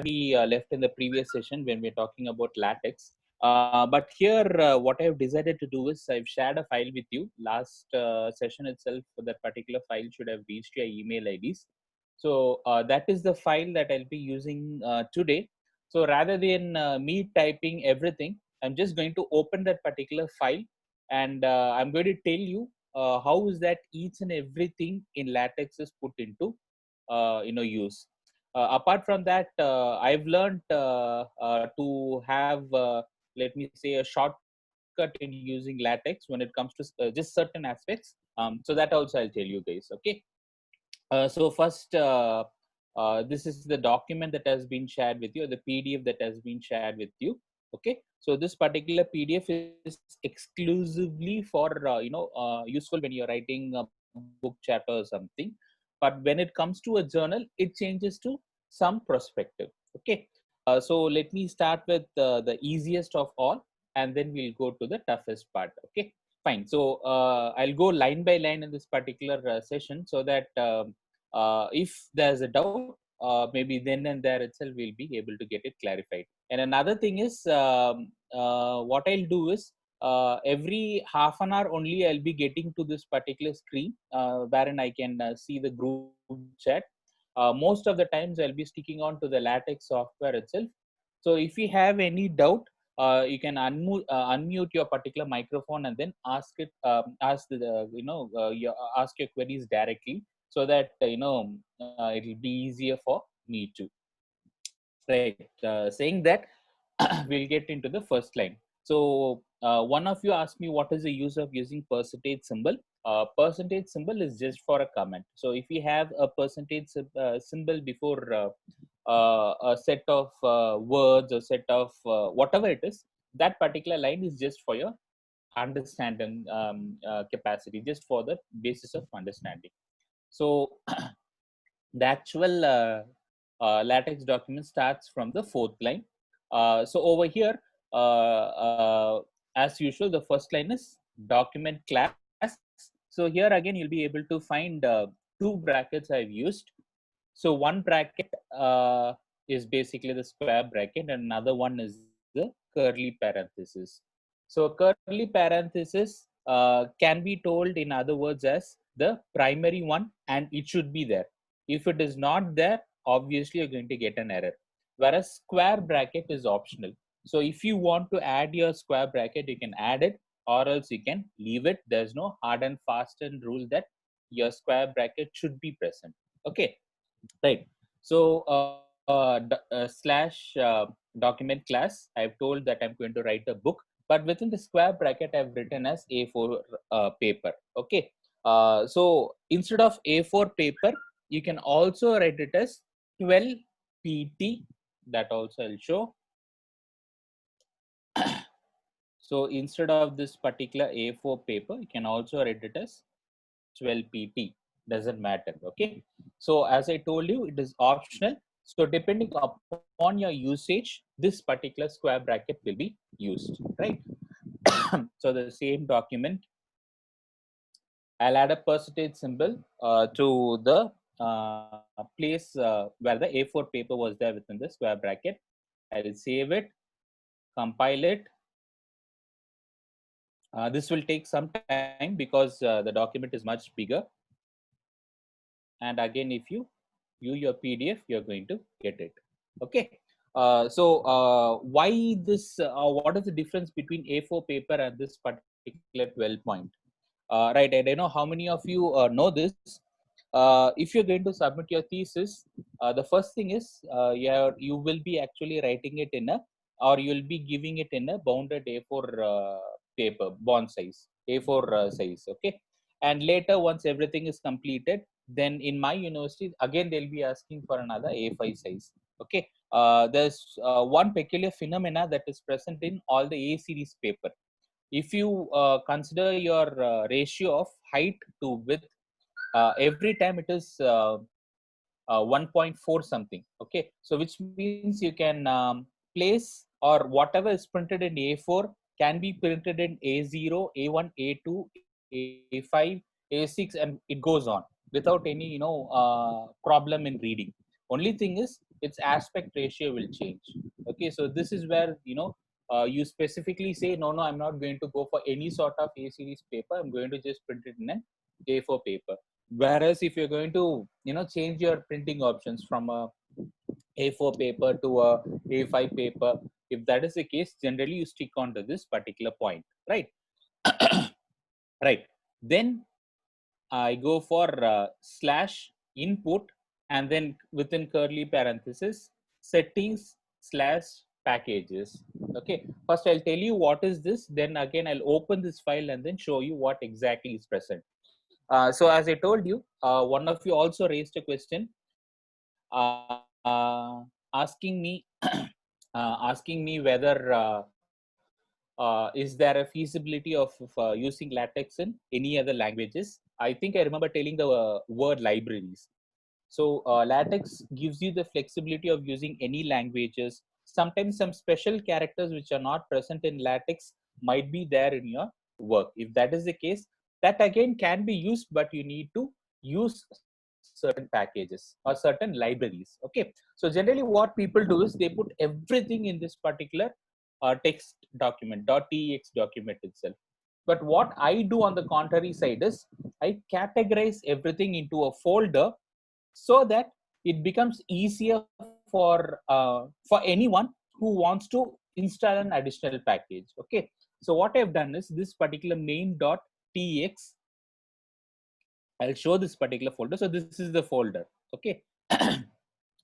we left in the previous session when we're talking about latex. But here, what I've decided to do is I've shared a file with you. Last session itself, that particular file should have reached your email IDs. So that is the file that I'll be using today. So rather than me typing everything, I'm just going to open that particular file, and I'm going to tell you how is that each and everything in latex is put into use. Apart from that, I've learned to have, let me say, a shortcut in using latex when it comes to just certain aspects. So that also I'll tell you guys. Okay. So first, this is the document that has been shared with you, or the PDF that has been shared with you. Okay. So this particular PDF is exclusively for useful when you're writing a book chapter or something. But when it comes to a journal, it changes to some perspective. Okay. So let me start with the easiest of all, and then we'll go to the toughest part. Okay. Fine. So I'll go line by line in this particular session, so that if there's a doubt, maybe then and there itself we'll be able to get it clarified. And another thing is, what I'll do is, every half an hour only I'll be getting to this particular screen, wherein I can see the group chat. Most of the times I'll be sticking on to the latex software itself. So if you have any doubt, you can unmute your particular microphone, and then ask ask your queries directly, so that it'll be easier for me too. Right. Saying that, we'll get into the first line. So one of you asked me what is the use of using percentage symbol. Percentage symbol is just for a comment. So if you have a percentage symbol before a set of words, or set of whatever it is, that particular line is just for your understanding capacity, just for the basis of understanding. So the actual latex document starts from the fourth line. So over here, as usual, the first line is document class. So here again, you'll be able to find two brackets I've used. So one bracket is basically the square bracket, and another one is the curly parenthesis. So curly parenthesis can be told in other words as the primary one, and it should be there. If it is not there, obviously you're going to get an error. Whereas square bracket is optional. So if you want to add your square bracket, you can add it, or else you can leave it. There's no hard and fast and rule that your square bracket should be present. Okay, right. So slash document class, I've told that I'm going to write a book, but within the square bracket I've written as A4 paper. Okay. So instead of A4 paper, you can also write it as 12 pt. That also I'll show. So instead of this particular A4 paper, you can also write it as 12 pt. Doesn't matter. Okay. So as I told you, it is optional. So depending upon your usage, this particular square bracket will be used, right? So the same document, I'll add a percentage symbol to the place where the A4 paper was there within the square bracket. I will save it, compile it. This will take some time because the document is much bigger. And again, if you view your PDF, you're going to get it. Okay. Why this? What is the difference between A4 paper and this particular 12 point? Right. And I know how many of you know this. If you're going to submit your thesis, the first thing is you will be actually writing it in a, or you'll be giving it in a bounded A4 paper, bond size, A4 size. Okay. And later, once everything is completed, then in my university, again, they'll be asking for another A5 size. Okay. There's one peculiar phenomena that is present in all the A series paper. If you consider your ratio of height to width, every time it is 1.4 something. Okay. So which means you can place, or whatever is printed in A4 can be printed in A0, A1, A2, A5, A6, and it goes on without any problem in reading. Only thing is, its aspect ratio will change. Okay, so this is where you specifically say no, I'm not going to go for any sort of A series paper. I'm going to just print it in an A4 paper. Whereas if you're going to change your printing options from a A4 paper to a A5 paper, if that is the case, generally you stick on to this particular point, right? Right. Then I go for slash input, and then within curly parenthesis settings slash packages. Okay, first I'll tell you what is this, then again I'll open this file and then show you what exactly is present. So as I told you, one of you also raised a question, asking me asking me whether is there a feasibility of using latex in any other languages. I think I remember telling the word libraries. So latex gives you the flexibility of using any languages. Sometimes some special characters which are not present in latex might be there in your work. If that is the case, that again can be used, but you need to use certain packages or certain libraries. Okay, so generally what people do is they put everything in this particular text document .tex document itself. But what I do on the contrary side is I categorize everything into a folder so that it becomes easier for anyone who wants to install an additional package. Okay, so what I've done is this particular main.tx, I'll show this particular folder. So this is the folder. Okay,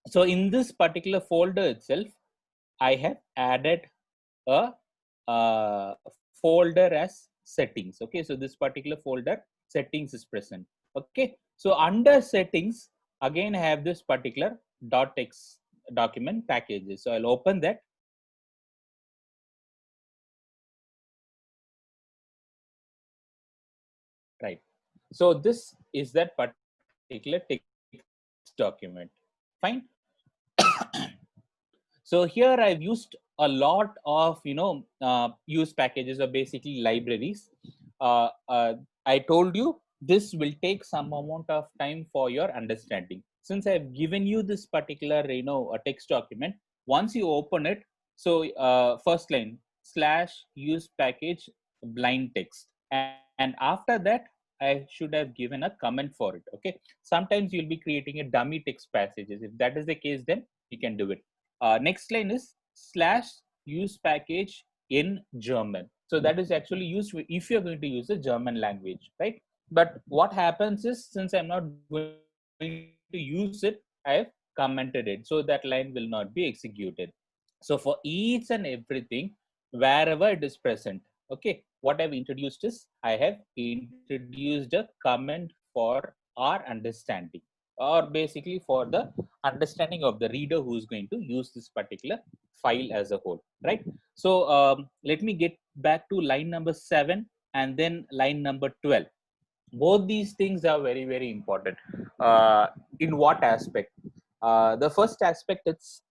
so in this particular folder itself, I have added a folder as settings. Okay, so this particular folder settings is present. Okay, so under settings again I have this particular .text document packages. So I'll open that. Right, so this is that particular text document. Fine. So here I've used a lot of use packages, or basically libraries. Uh, uh, I told you this will take some amount of time for your understanding. Since I've given you this particular a text document, once you open it, so first line slash use package blind text, and after that I should have given a comment for it. Okay, sometimes you'll be creating a dummy text passages. If that is the case, then you can do it. Next line is slash use package in German. So that is actually used if you're going to use the German language, right? But what happens is, since I'm not going to use it, I have commented it. So that line will not be executed. So for each and everything, wherever it is present, okay, what I've introduced is I have introduced a comment for our understanding, or basically for the understanding of the reader who is going to use this particular file as a whole, right? So let me get back to line number 7 and then line number 12. Both these things are very, very important. In what aspect? The first aspect, it's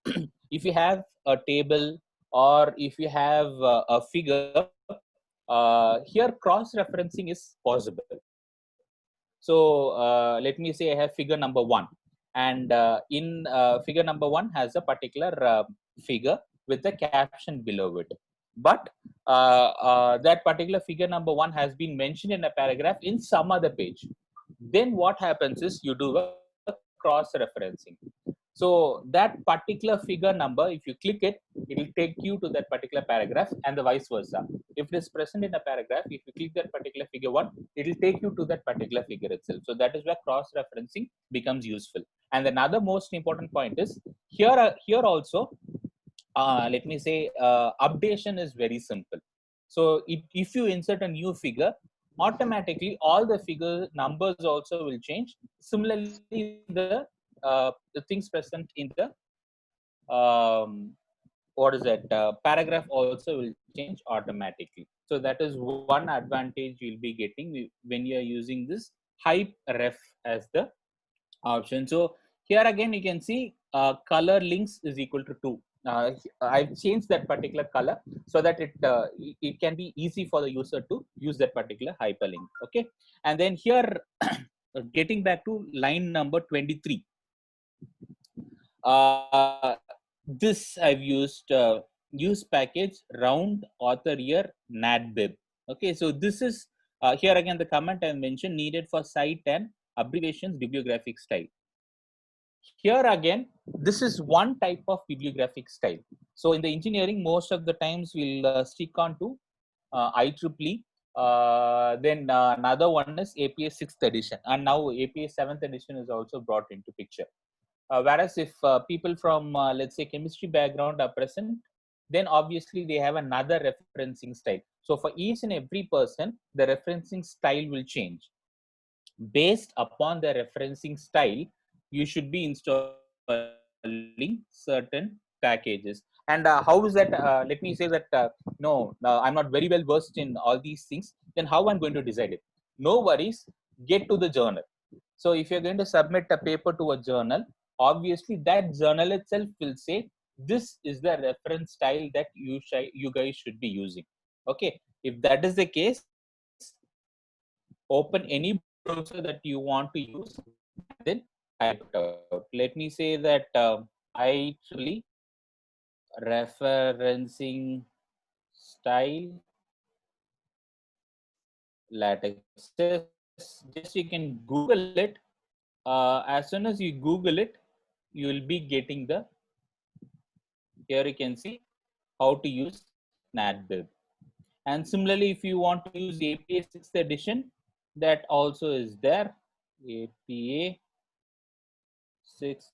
if you have a table or if you have a figure, here cross referencing is possible. So let me say I have figure number 1, and in figure number 1 has a particular figure with a caption below it. But that particular figure number 1 has been mentioned in a paragraph in some other page. Then what happens is you do a cross referencing. So that particular figure number, if you click it, it will take you to that particular paragraph, and the vice versa. If it is present in a paragraph, if you click that particular figure 1, it will take you to that particular figure itself. So that is where cross referencing becomes useful. And another most important point is here also, let me say, updation is very simple. So if you insert a new figure, automatically all the figure numbers also will change. Similarly, the things present in the what is that paragraph also will change automatically. So that is one advantage you'll be getting when you are using this hype ref as the option. So here again you can see color links is equal to 2. I've changed that particular color so that it can be easy for the user to use that particular hyperlink. Okay, and then here getting back to line number 23. uh, this I've used use package round author year natbib. Okay, so this is here again the comment I mentioned needed for site and abbreviations bibliographic style. Here again, this is one type of bibliographic style. So in the engineering, most of the times we'll stick on to IEEE. Then another one is APA 6th edition, and now APA 7th edition is also brought into picture. Whereas if people from let's say chemistry background are present, then obviously they have another referencing style. So for each and every person, the referencing style will change. Based upon the referencing style, you should be installing certain packages. And how is that? Let me say that no, I'm not very well versed in all these things. Then how I'm going to decide it? No worries. Get to the journal. So if you're going to submit a paper to a journal, obviously that journal itself will say this is the reference style that you guys should be using. Okay, if that is the case, open any browser that you want to use and then type it out. Let me say that IEEE referencing style latex. Just you can Google it. As soon as you Google it, you will be getting the, here you can see how to use NatBib. And similarly, if you want to use APA 6th edition, that also is there. APA 6th,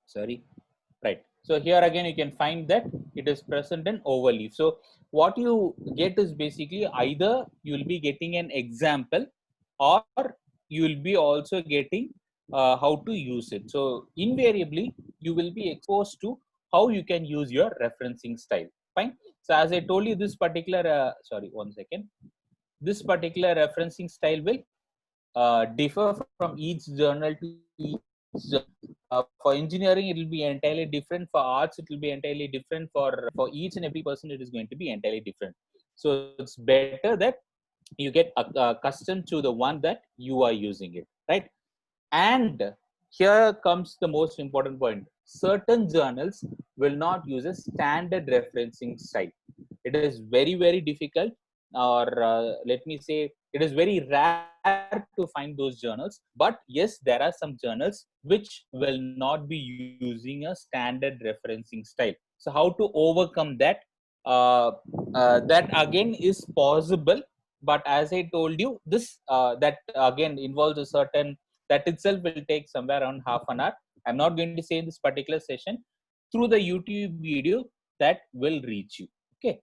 sorry, right. So here again, you can find that it is present in overleaf. So what you get is basically either you will be getting an example or you will be also getting how to use it. So invariably, you will be exposed to how you can use your referencing style. Fine. So as I told you, this particular, sorry, one second. This particular referencing style will differ from each journal to each journal. For engineering, it will be entirely different. For arts, it will be entirely different. For each and every person, it is going to be entirely different. So it's better that you get accustomed to the one that you are using it, right? And here comes the most important point. Certain journals will not use a standard referencing style. It is very, very difficult, or let me say, it is very rare to find those journals. But yes, there are some journals which will not be using a standard referencing style. So, how to overcome that? That again is possible, but as I told you, this that again involves a certain, that itself will take somewhere around half an hour. I'm not going to say in this particular session. Through the YouTube video, that will reach you. Okay,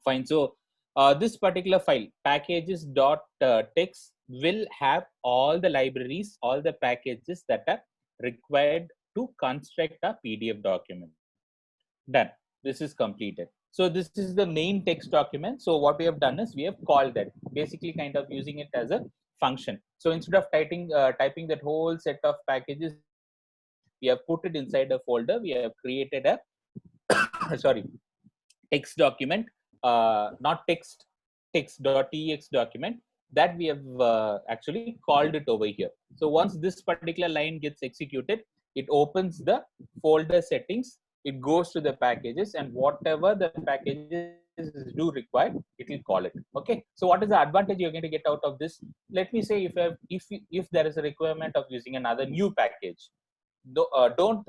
fine. So this particular file packages.txt will have all the libraries, all the packages that are required to construct a PDF document. Done. This is completed. So this is the main text document. So what we have done is we have called that, basically kind of using it as a function. So instead of typing that whole set of packages, we have put it inside a folder. We have created a sorry, text document, not text.txt document, that we have actually called it over here. So once this particular line gets executed, it opens the folder settings, it goes to the packages, and whatever the packages do require, it will call it. Okay, so what is the advantage you're going to get out of this? Let me say, if there is a requirement of using another new package, don't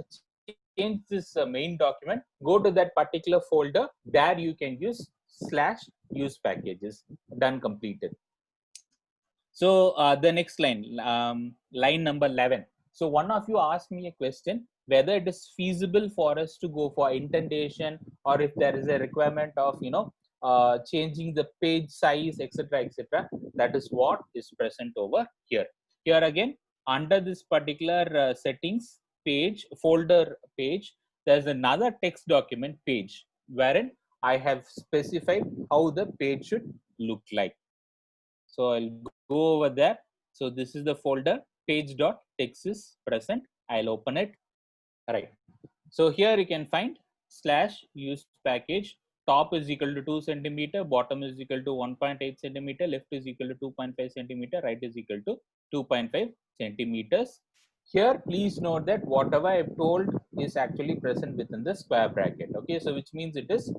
change this main document. Go to that particular folder. There you can use /use packages. Done, completed. So the next line, line number 11. So one of you asked me a question whether it is feasible for us to go for indentation, or if there is a requirement of changing the page size, etc., etc. That is what is present over here. Here again, under this particular settings page, folder page, there's another text document page wherein I have specified how the page should look like. So I'll go over there. So this is the folder, page.txt is present. I'll open it. Right. So here you can find /use package. Top is equal to 2 centimeter, bottom is equal to 1.8 centimeter, left is equal to 2.5 centimeter, right is equal to 2.5 centimeters. Here, please note that whatever I've told is actually present within the square bracket. Okay, so which means it is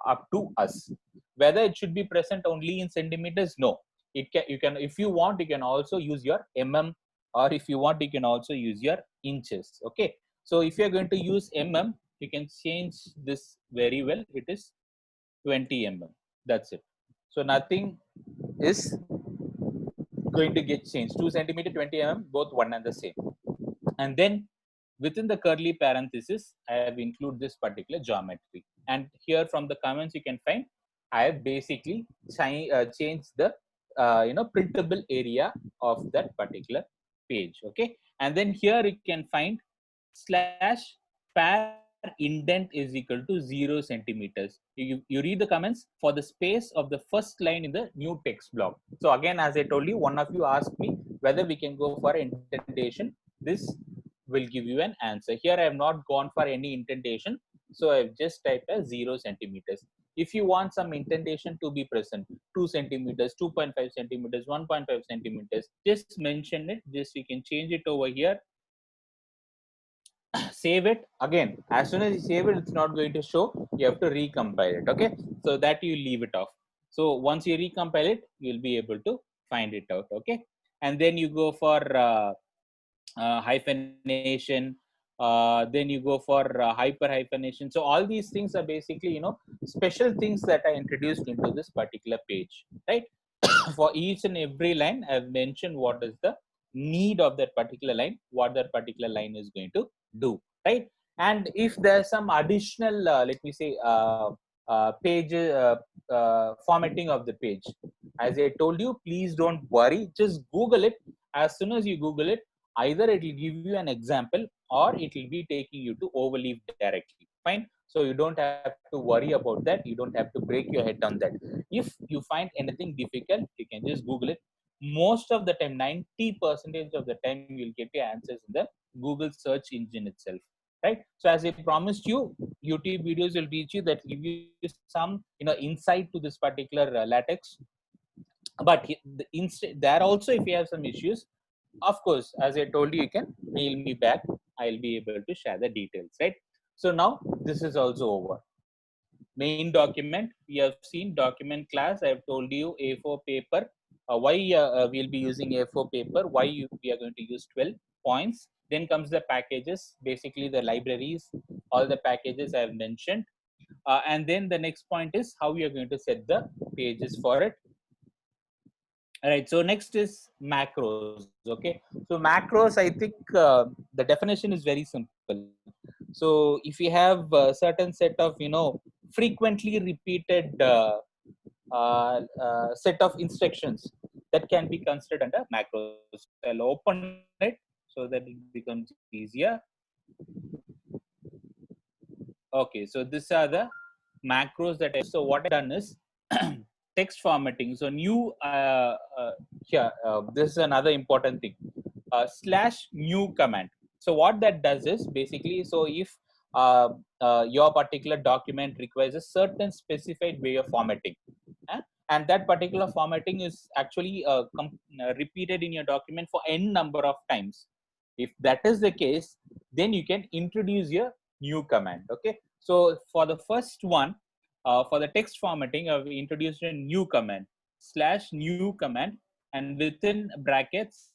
up to us. Whether it should be present only in centimeters, no. It can, you can, if you want, you can also use your mm, or if you want, you can also use your inches. Okay, so if you're going to use mm, you can change this very well. It is 20 mm. That's it. So nothing is going to get changed. 2 centimeter, 20 mm, both one and the same. And then within the curly parenthesis, I have included this particular geometry. And here from the comments you can find, I have basically changed the printable area of that particular page. Okay, and then here you can find slash par indent is equal to 0 centimeters. You read the comments for the space of the first line in the new text block. So again, as I told you, one of you asked me whether we can go for indentation. This will give you an answer. Here I have not gone for any indentation, so I've just typed as 0 centimeters. If you want some indentation to be present, 2 centimeters, 2.5 centimeters, 1.5 centimeters, just mention it. Just you can change it over here, save it. Again, as soon as you save it, it's not going to show. You have to recompile it. Okay, so that you leave it off. So once you recompile it, you'll be able to find it out. Okay, and then you go for hyphenation, then you go for hyper hyphenation. So all these things are basically, special things that are introduced into this particular page, right? For each and every line, I've mentioned what is the need of that particular line, what that particular line is going to do, right? And if there's some additional, let me say, page formatting of the page, as I told you, please don't worry. Just Google it. As soon as you Google it, either it will give you an example or it will be taking you to overleaf directly. Fine. So you don't have to worry about that. You don't have to break your head on that. If you find anything difficult, you can just Google it. Most of the time, 90% of the time, you'll get your answers in the Google search engine itself. Right. So as I promised you, YouTube videos will teach you that give you some insight to this particular latex. But there also, if you have some issues, of course, as I told you, you can mail me back. I'll be able to share the details, right? So now this is also over. Main document, we have seen document class. I've told you A4 paper. Why we'll be using A4 paper, why we are going to use 12 points. Then comes the packages, basically the libraries, all the packages I have mentioned. And then the next point is how we are going to set the pages for it. All right, so next is macros. Okay, so macros, I think the definition is very simple. So if you have a certain set of frequently repeated set of instructions, that can be considered under macros. I'll open it so that it becomes easier. Okay, so these are the macros that so what I've done is text formatting. So new here, this is another important thing, slash new command. So what that does is basically, so if your particular document requires a certain specified way of formatting, and that particular formatting is actually repeated in your document for n number of times. If that is the case, then you can introduce your new command. Okay, so for the first one, for the text formatting, I've introduced a new command, slash new command, and within brackets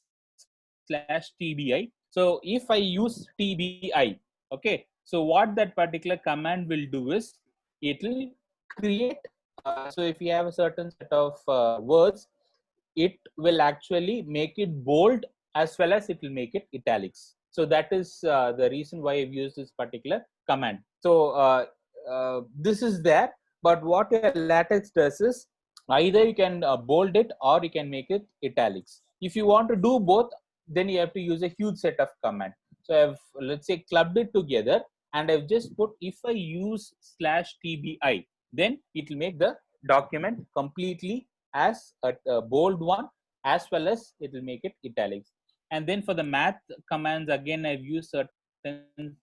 slash TBI. So if I use TBI, okay, so what that particular command will do is it will create. So if you have a certain set of words, it will actually make it bold as well as it will make it italics. So that is the reason why I've used this particular command. So this is there, but what your latex does is either you can bold it or you can make it italics. If you want to do both, then you have to use a huge set of command. So I've, let's say, clubbed it together, and I've just put, if I use slash TBI, then it will make the document completely as a bold one, as well as it will make it italics. And then for the math commands, again I've used certain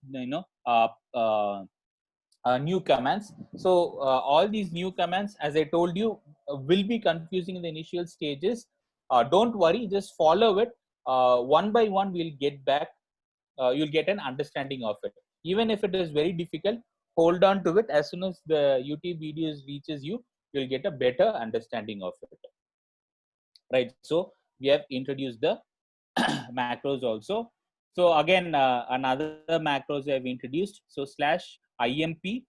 new commands. So all these new commands, as I told you, will be confusing in the initial stages. Don't worry, just follow it. One by one we'll get back you'll get an understanding of it. Even if it is very difficult, hold on to it. As soon as the YouTube videos reaches you, you'll get a better understanding of it, right? So we have introduced the macros also. So again, another macros we have introduced. So slash IMP.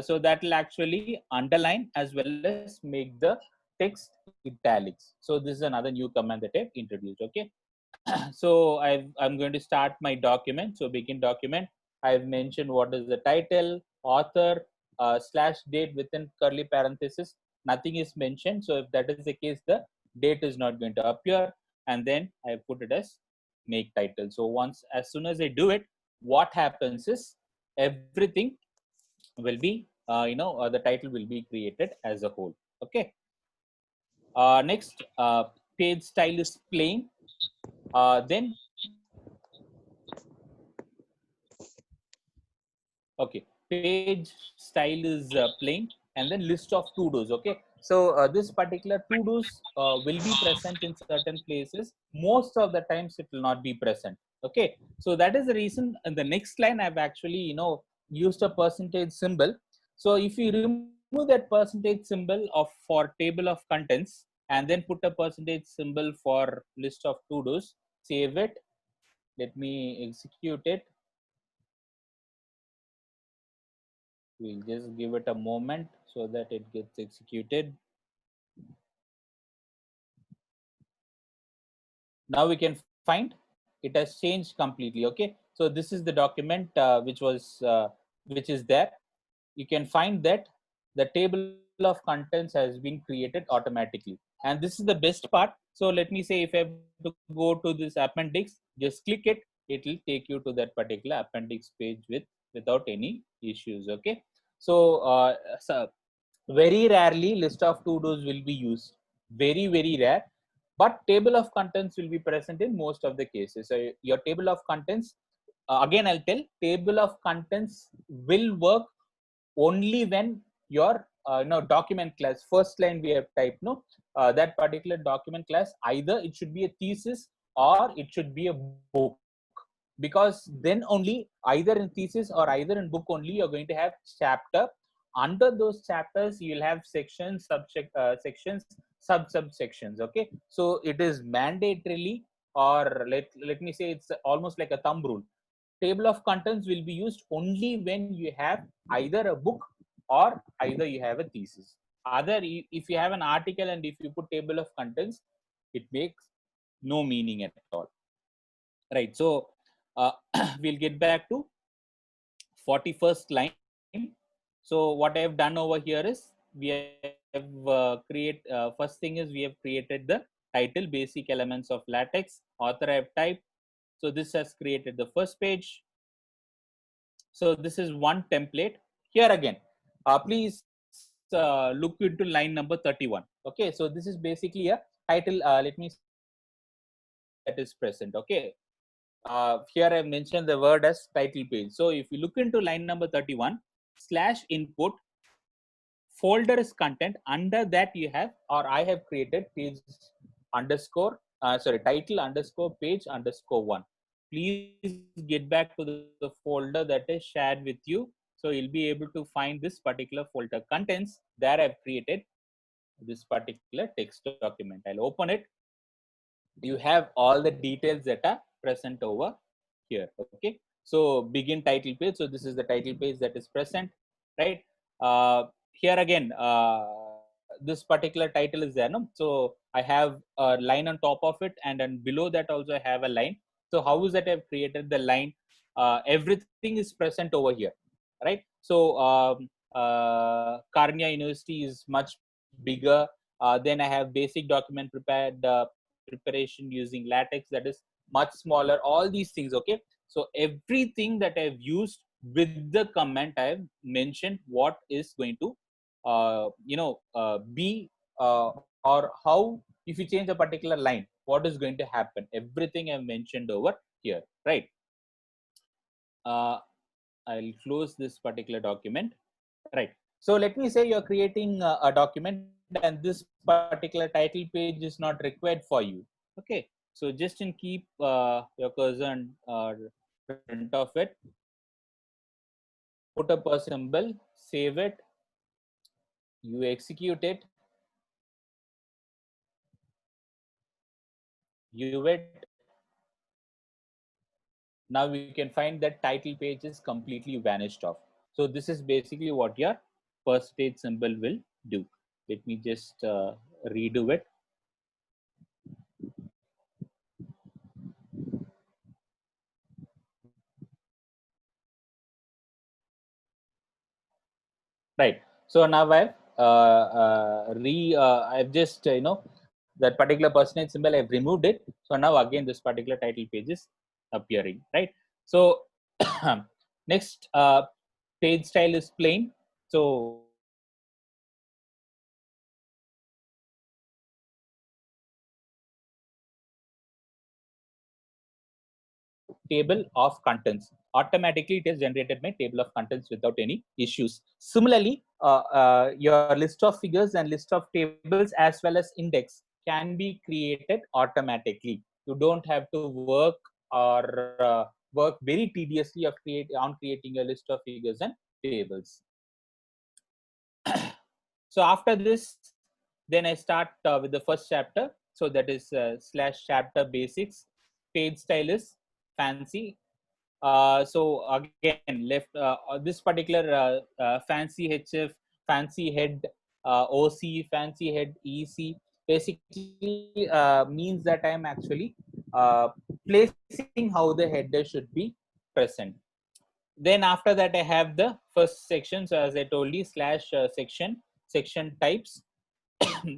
So that will actually underline as well as make the text italics. So this is another new command that I've introduced. Okay. So I'm going to start my document. So begin document. I've mentioned what is the title, author, slash date within curly parenthesis. Nothing is mentioned. So if that is the case, the date is not going to appear. And then I put it as make title. So as soon as I do it, what happens is everything will be, the title will be created as a whole. Okay. Next, page style is plain. Then okay, page style is plain, and then list of to dos. Okay, so this particular to dos will be present in certain places. Most of the times it will not be present. Okay, so that is the reason in the next line I've actually used a percentage symbol. So if you remove that percentage symbol of for table of contents and then put a percentage symbol for list of to dos, save it, let me execute it. We'll just give it a moment so that it gets executed. Now we can find it has changed completely. Okay, so this is the document which is there. You can find that the table of contents has been created automatically, and this is the best part. So let me say if I have to go to this appendix, just click it, it will take you to that particular appendix page without any issues. Okay, so very rarely list of to dos will be used, very rare, but table of contents will be present in most of the cases. So your table of contents, again I'll tell, table of contents will work only when your document class first line we have typed, no, that particular document class, either it should be a thesis or it should be a book, because then only, either in thesis or either in book only, you're going to have chapter. Under those chapters you'll have sections, sections, subsections. Okay, so it is mandatorily, or let me say it's almost like a thumb rule. Table of contents will be used only when you have either a book or either you have a thesis. Other, if you have an article and if you put table of contents, it makes no meaning at all, right? So we'll get back to 41st line. So what I have done over here is we have first thing is we have created the title, basic elements of latex, author I have typed. So this has created the first page. So this is one template. Here again, please look into line number 31. Okay, so this is basically a title. Let me that is present. Okay, here I mentioned the word as title page. So if you look into line number 31, slash input, folder is content. Under that you have, or I have created page underscore, title underscore page underscore one. Please get back to the folder that is shared with you. So you'll be able to find this particular folder contents. There I've created this particular text document. I'll open it. You have all the details that are present over here. Okay, so begin title page. So this is the title page that is present, right? Here again, this particular title is there, no? So I have a line on top of it, and then below that also I have a line. So how is that I've created the line? Everything is present over here, right? So Karnia University is much bigger. Then I have basic document prepared, preparation using latex, that is much smaller. All these things. Okay, so everything that I've used with the comment, I've mentioned what is going to be, or how, if you change a particular line, what is going to happen. Everything I've mentioned over here, right? I'll close this particular document, right? So let me say you're creating a document and this particular title page is not required for you. Okay, so just in keep your cursor print of it, put a per symbol, save it, you execute it, view it. Now we can find that title page is completely vanished off. So this is basically what your percentage symbol will do. Let me just redo it. Right. So now I've just that particular percentage symbol, I've removed it. So now again this particular title page is appearing, right? So next page style is plain. So table of contents. Automatically it is generated my table of contents without any issues. Similarly, your list of figures and list of tables as well as index can be created automatically. You don't have to work or work very tediously on creating a list of figures and tables. So after this, then I start with the first chapter. So that is slash chapter basics. Page style is fancy. So again, left this particular fancy HF, fancy head, OC, fancy head, EC, basically means that I'm actually placing how the header should be present. Then after that, I have the first section. So as I told you, slash section types.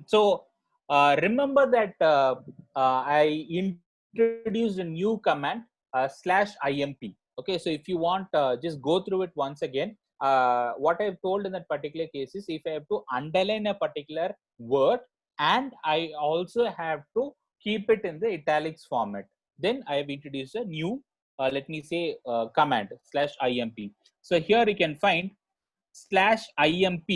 So remember that I introduced a new command slash imp. Okay, so if you want, just go through it once again. What I've told in that particular case is if I have to underline a particular word and I also have to keep it in the italics format, then I have introduced a new, let me say, command slash imp. So here you can find slash imp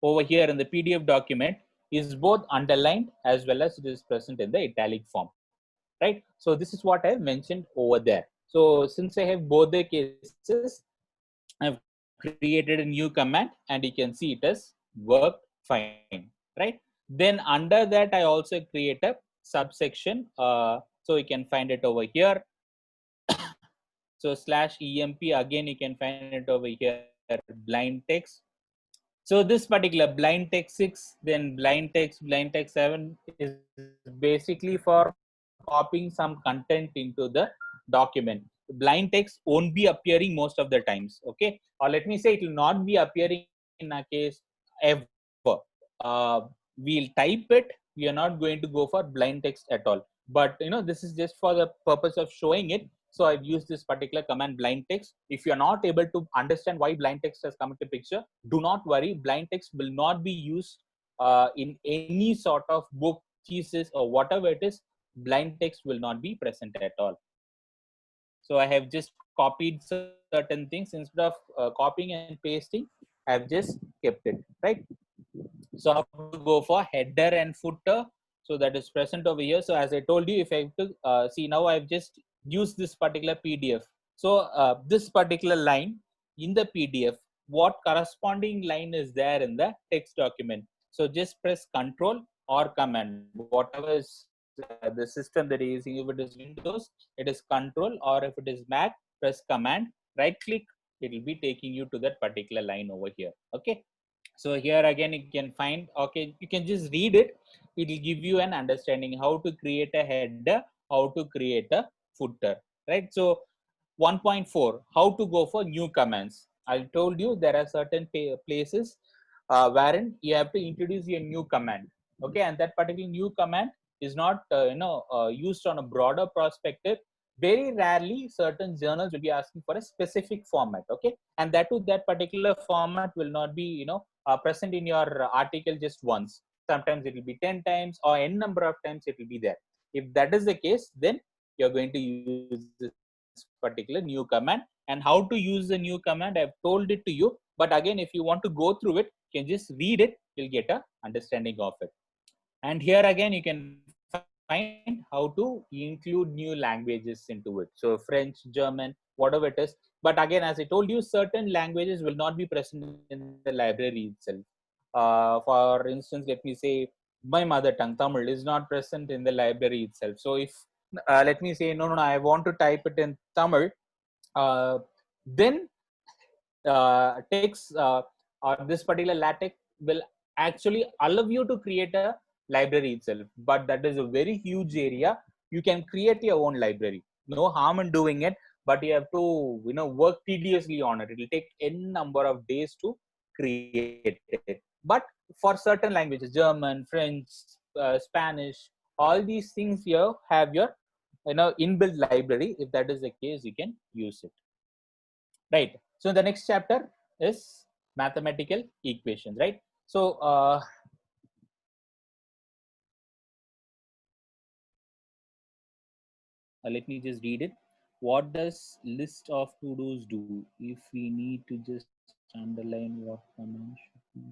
over here in the PDF document is both underlined as well as it is present in the italic form, right? So this is what I have mentioned over there. So since I have both the cases, I've created a new command and you can see it has worked fine, right? Then under that, I also create a subsection. So you can find it over here. So slash emp, again, you can find it over here, blind text. So this particular blind text 6, then blind text 7 is basically for copying some content into the document. Blind text won't be appearing most of the times, okay? Or let me say it will not be appearing in a case ever. We'll type it. We are not going to go for blind text at all. But this is just for the purpose of showing it. So I've used this particular command blind text. If you're not able to understand why blind text has come into picture, do not worry. Blind text will not be used in any sort of book, thesis, or whatever it is. Blind text will not be present at all. So I have just copied certain things instead of copying and pasting. I've just kept it, right? So I have to go for header and footer. So that is present over here. So as I told you, if I have to see now, I've just used this particular PDF. So this particular line in the PDF, what corresponding line is there in the text document? So just press Control or Command, whatever is the system that you're using. If it is Windows, it is Control, or if it is Mac, press Command, right click, it will be taking you to that particular line over here. Okay. So here again you can find, okay, you can just read it. It will give you an understanding how to create a header, how to create a footer, right? So 1.4, how to go for new commands. I told you there are certain places wherein you have to introduce your new command, okay, and that particular new command is not used on a broader perspective. Very rarely certain journals will be asking for a specific format, okay, and that particular format will not be present in your article just once. Sometimes it will be 10 times or n number of times it will be there. If that is the case, then you're going to use this particular new command. And how to use the new command, I've told it to you, but again, if you want to go through it, you can just read it, you'll get a understanding of it. And here again you can find how to include new languages into it. So French, German, whatever it is. But again, as I told you, certain languages will not be present in the library itself. For instance, let me say my mother tongue, Tamil, is not present in the library itself. So if let me say, no, I want to type it in Tamil, then text or this particular LaTeX will actually allow you to create a library itself. But that is a very huge area. You can create your own library. No harm in doing it, but you have to work tediously on it. It will take n number of days to create it. But for certain languages, German, French, Spanish, all these things here have your inbuilt library. If that is the case, you can use it. Right. So the next chapter is mathematical equations, right? So let me just read it. What does list of to-dos do? If we need to just underline what command should be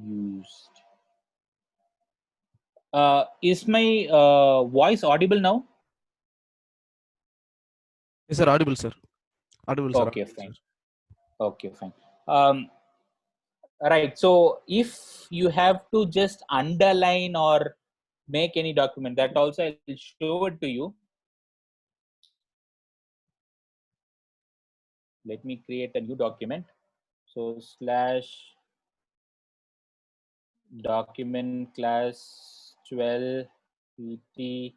used. Is my voice audible now? Yes, sir. Audible, sir. Audible, sir. Okay, Audible, fine. sir. Okay, fine. Right. So if you have to just underline or make any document, that also I'll show it to you. Let me create a new document. So slash document class 12 pt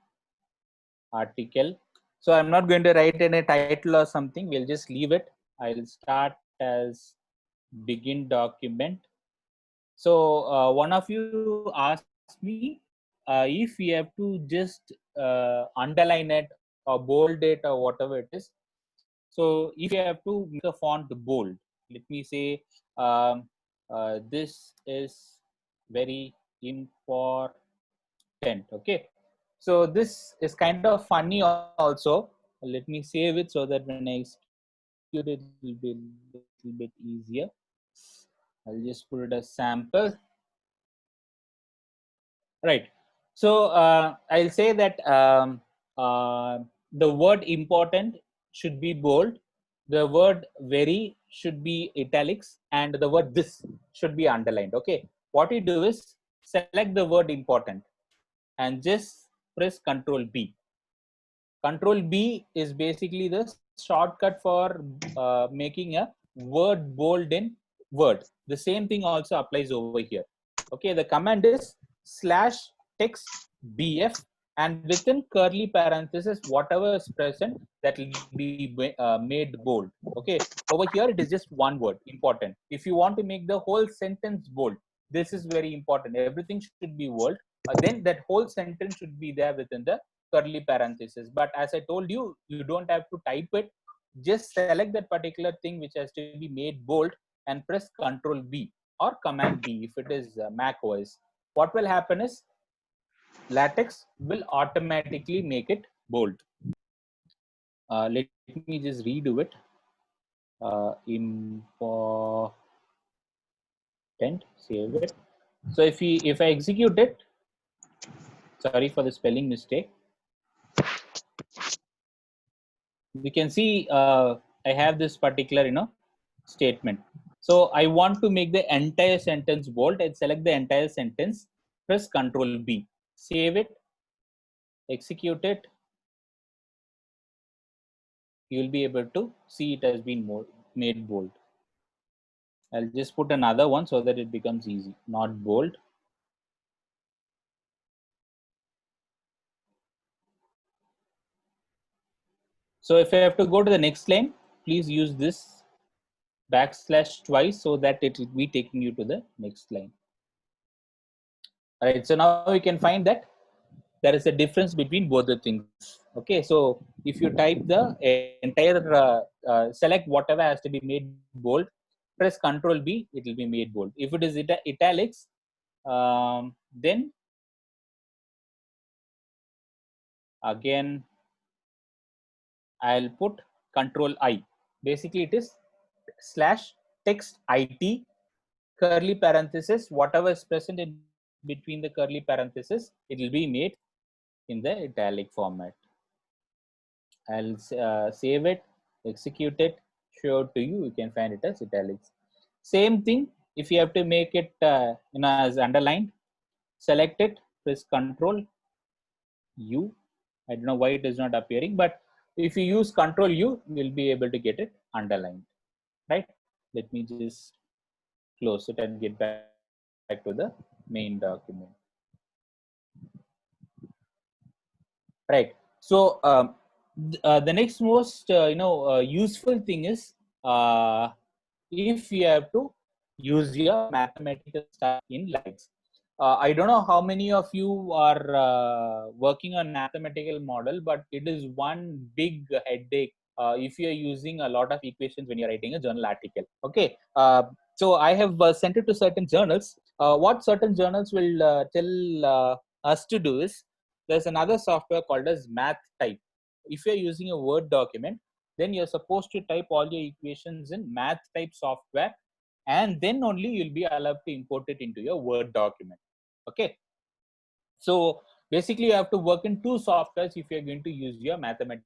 article. So I'm not going to write any title or something. We'll just leave it. I'll start as begin document. So one of you asked me if we have to just underline it or bold it or whatever it is. So if you have to make a font bold, let me say this is very important. Okay. So this is kind of funny also. Let me save it so that when I execute it, it will be a little bit easier. I'll just put it as sample. Right. So I'll say that the word important should be bold, the word very should be italics, and the word this should be underlined. Okay. What you do is select the word important and just press Control B. Control B is basically the shortcut for making a word bold in Word. The same thing also applies over here. Okay, the command is slash text BF, and within curly parenthesis, whatever is present, that will be made bold. Okay, over here it is just one word, important. If you want to make the whole sentence bold, this is very important. Everything should be bold. Then that whole sentence should be there within the curly parenthesis. But as I told you, you don't have to type it. Just select that particular thing which has to be made bold and press Control B or Command B if it is Mac OS. What will happen is LaTeX will automatically make it bold. Let me just redo it. Important, save it. So if I execute it, sorry for the spelling mistake. We can see I have this particular statement. So I want to make the entire sentence bold and select the entire sentence, press Control B, save it, execute it. You will be able to see it has been made bold. I'll just put another one so that it becomes easy, not bold. So if I have to go to the next line, please use this backslash twice so that it will be taking you to the next line. All right, so now you can find that there is a difference between both the things. Okay, so if you type the entire select whatever has to be made bold, press Control B, it will be made bold. If it is italics, then again I'll put Control I. Basically it is slash text IT curly parenthesis, whatever is present in between the curly parenthesis, it will be made in the italic format. I'll save it, execute it, show it to you. You can find it as italics. Same thing. If you have to make it as underlined, select it, press Control U. I don't know why it is not appearing, but if you use Control U, you'll be able to get it underlined. Right? Let me just close it and get back to the main document. Right. So the next most useful thing is if you have to use your mathematical stuff in LaTeX. I don't know how many of you are working on mathematical model, but it is one big headache if you are using a lot of equations when you're writing a journal article. Okay. So I have sent it to certain journals. What certain journals will tell us to do is there's another software called as Math Type. If you're using a Word document, then you're supposed to type all your equations in Math Type software, and then only you'll be allowed to import it into your Word document. Okay. So basically, you have to work in two softwares if you're going to use your mathematical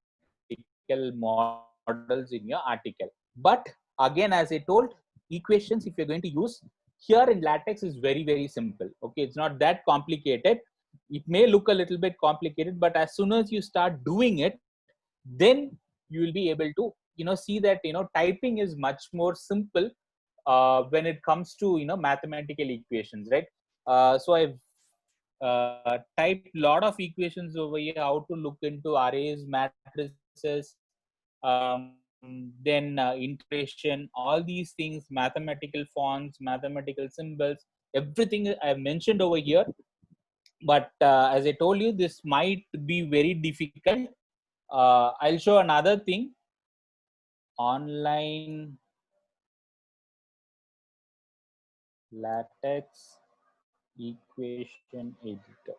models in your article. But again, as I told, equations, if you're going to use here in LaTeX, is very, very simple. Okay, it's not that complicated. It may look a little bit complicated, but as soon as you start doing it, then you will be able to see that typing is much more simple when it comes to mathematical equations, right? So I've typed a lot of equations over here, how to look into arrays, matrices, then integration, all these things, mathematical fonts, mathematical symbols, everything I've mentioned over here. But as I told you, this might be very difficult. I'll show another thing. Online LaTeX equation editor.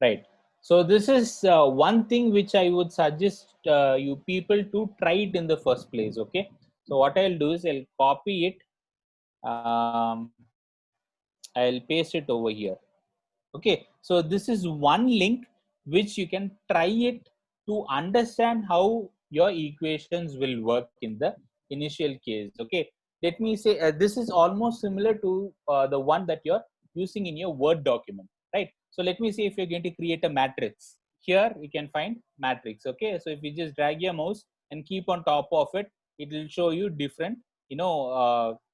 Right. So this is one thing which I would suggest you people to try it in the first place. Okay. So what I'll do is I'll copy it. I'll paste it over here. Okay. So this is one link which you can try it to understand how your equations will work in the initial case. Okay. Let me say this is almost similar to the one that you're using in your Word document, right? So let me say if you're going to create a matrix, here you can find matrix. Okay. So if you just drag your mouse and keep on top of it, it will show you different,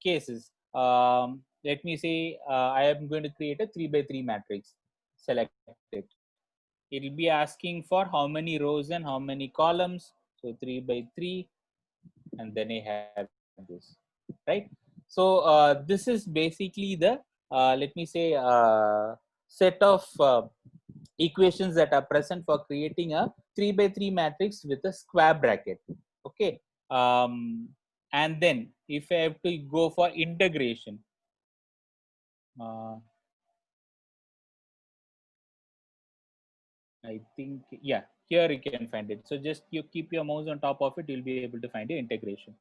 cases. Let me say I am going to create a 3x3 matrix. Select it. It will be asking for how many rows and how many columns. So 3x3, and then I have this, right? So this is basically the let me say set of equations that are present for creating a 3x3 matrix with a square bracket. Okay. And then if I have to go for integration, I think, yeah, here you can find it. So just you keep your mouse on top of it, you'll be able to find the integration.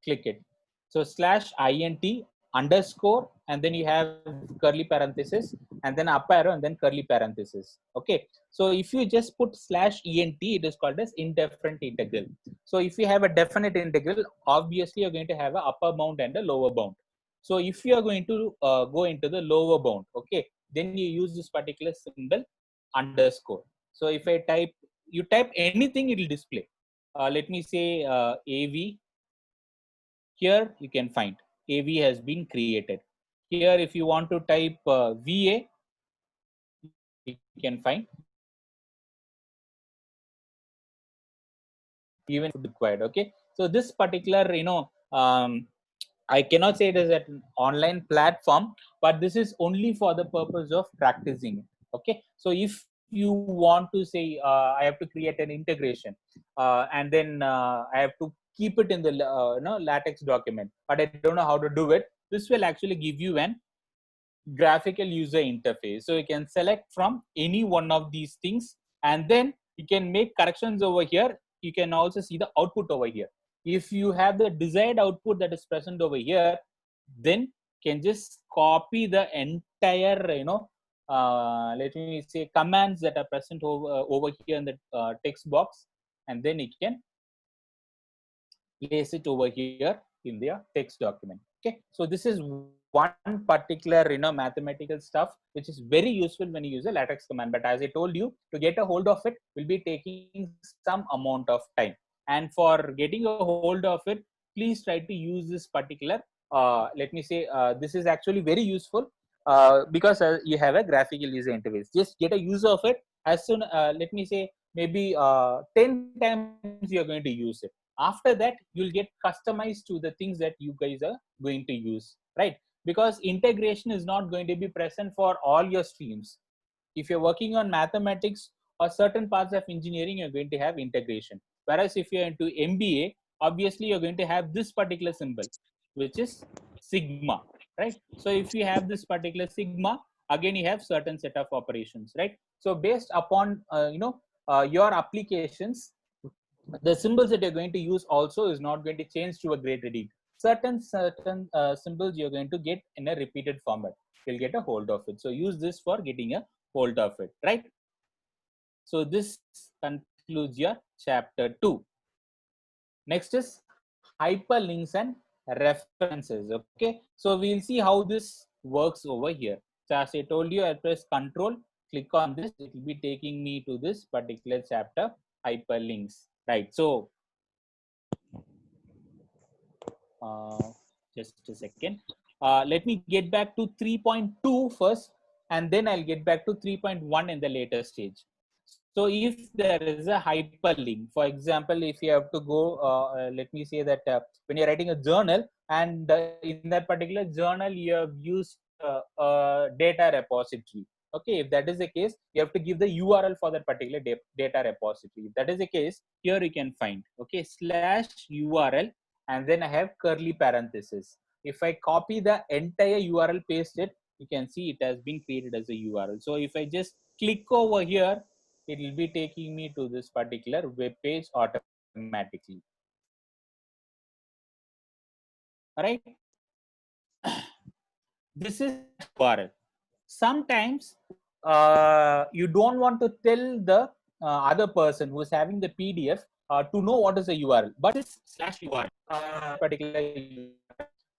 Click it. So /int underscore, and then you have curly parenthesis, and then up arrow, and then curly parenthesis. Okay. So if you just put /ent, it is called as indefinite integral. So if you have a definite integral, obviously you're going to have an upper bound and a lower bound. So if you are going to go into the lower bound, okay, then you use this particular symbol underscore. So if I type, you type anything, it will display. Let me say AV. Here you can find AV has been created. Here, if you want to type VA, you can find even required. Okay. So this particular, I cannot say it is an online platform, but this is only for the purpose of practicing. Okay. So if you want to say, I have to create an integration, and then I have to keep it in the LaTeX document, but I don't know how to do it. This will actually give you an graphical user interface. So you can select from any one of these things, and then you can make corrections over here. You can also see the output over here. If you have the desired output that is present over here, then can just copy the entire, let me say, commands that are present over here in the text box, and then you can place it over here in their text document. Okay, so this is one particular mathematical stuff which is very useful when you use a latex command. But as I told you, to get a hold of it will be taking some amount of time, and for getting a hold of it, please try to use this particular let me say, this is actually very useful because you have a graphical user interface. Just get a use of it as soon, let me say, maybe 10 times you're going to use it. After that, you'll get customized to the things that you guys are going to use, right? Because integration is not going to be present for all your streams. If you're working on mathematics or certain parts of engineering, you're going to have integration. Whereas if you're into MBA, obviously you're going to have this particular symbol, which is sigma, right? So if you have this particular sigma, again you have certain set of operations, right? So based upon your applications, the symbols that you're going to use also is not going to change to a great degree. Certain symbols you're going to get in a repeated format. You'll get a hold of it. So use this for getting a hold of it, right? So this concludes your chapter 2. Next is hyperlinks and references. Okay, so we'll see how this works over here. So as I told you, I'll press Control, click on this. It will be taking me to this particular chapter, hyperlinks. Right. So just a second. Let me get back to 3.2 first, and then I'll get back to 3.1 in the later stage. So if there is a hyperlink, for example, if you have to go, let me say that when you're writing a journal, and in that particular journal you have used a data repository. Okay, if that is the case, you have to give the URL for that particular data repository. If that is the case, here you can find, okay, /URL, and then I have curly parentheses. If I copy the entire URL, paste it, you can see it has been created as a URL. So if I just click over here, it will be taking me to this particular web page automatically. All right. This is URL. Sometimes you don't want to tell the other person who is having the PDF to know what is the URL, but it's /URL particular URL.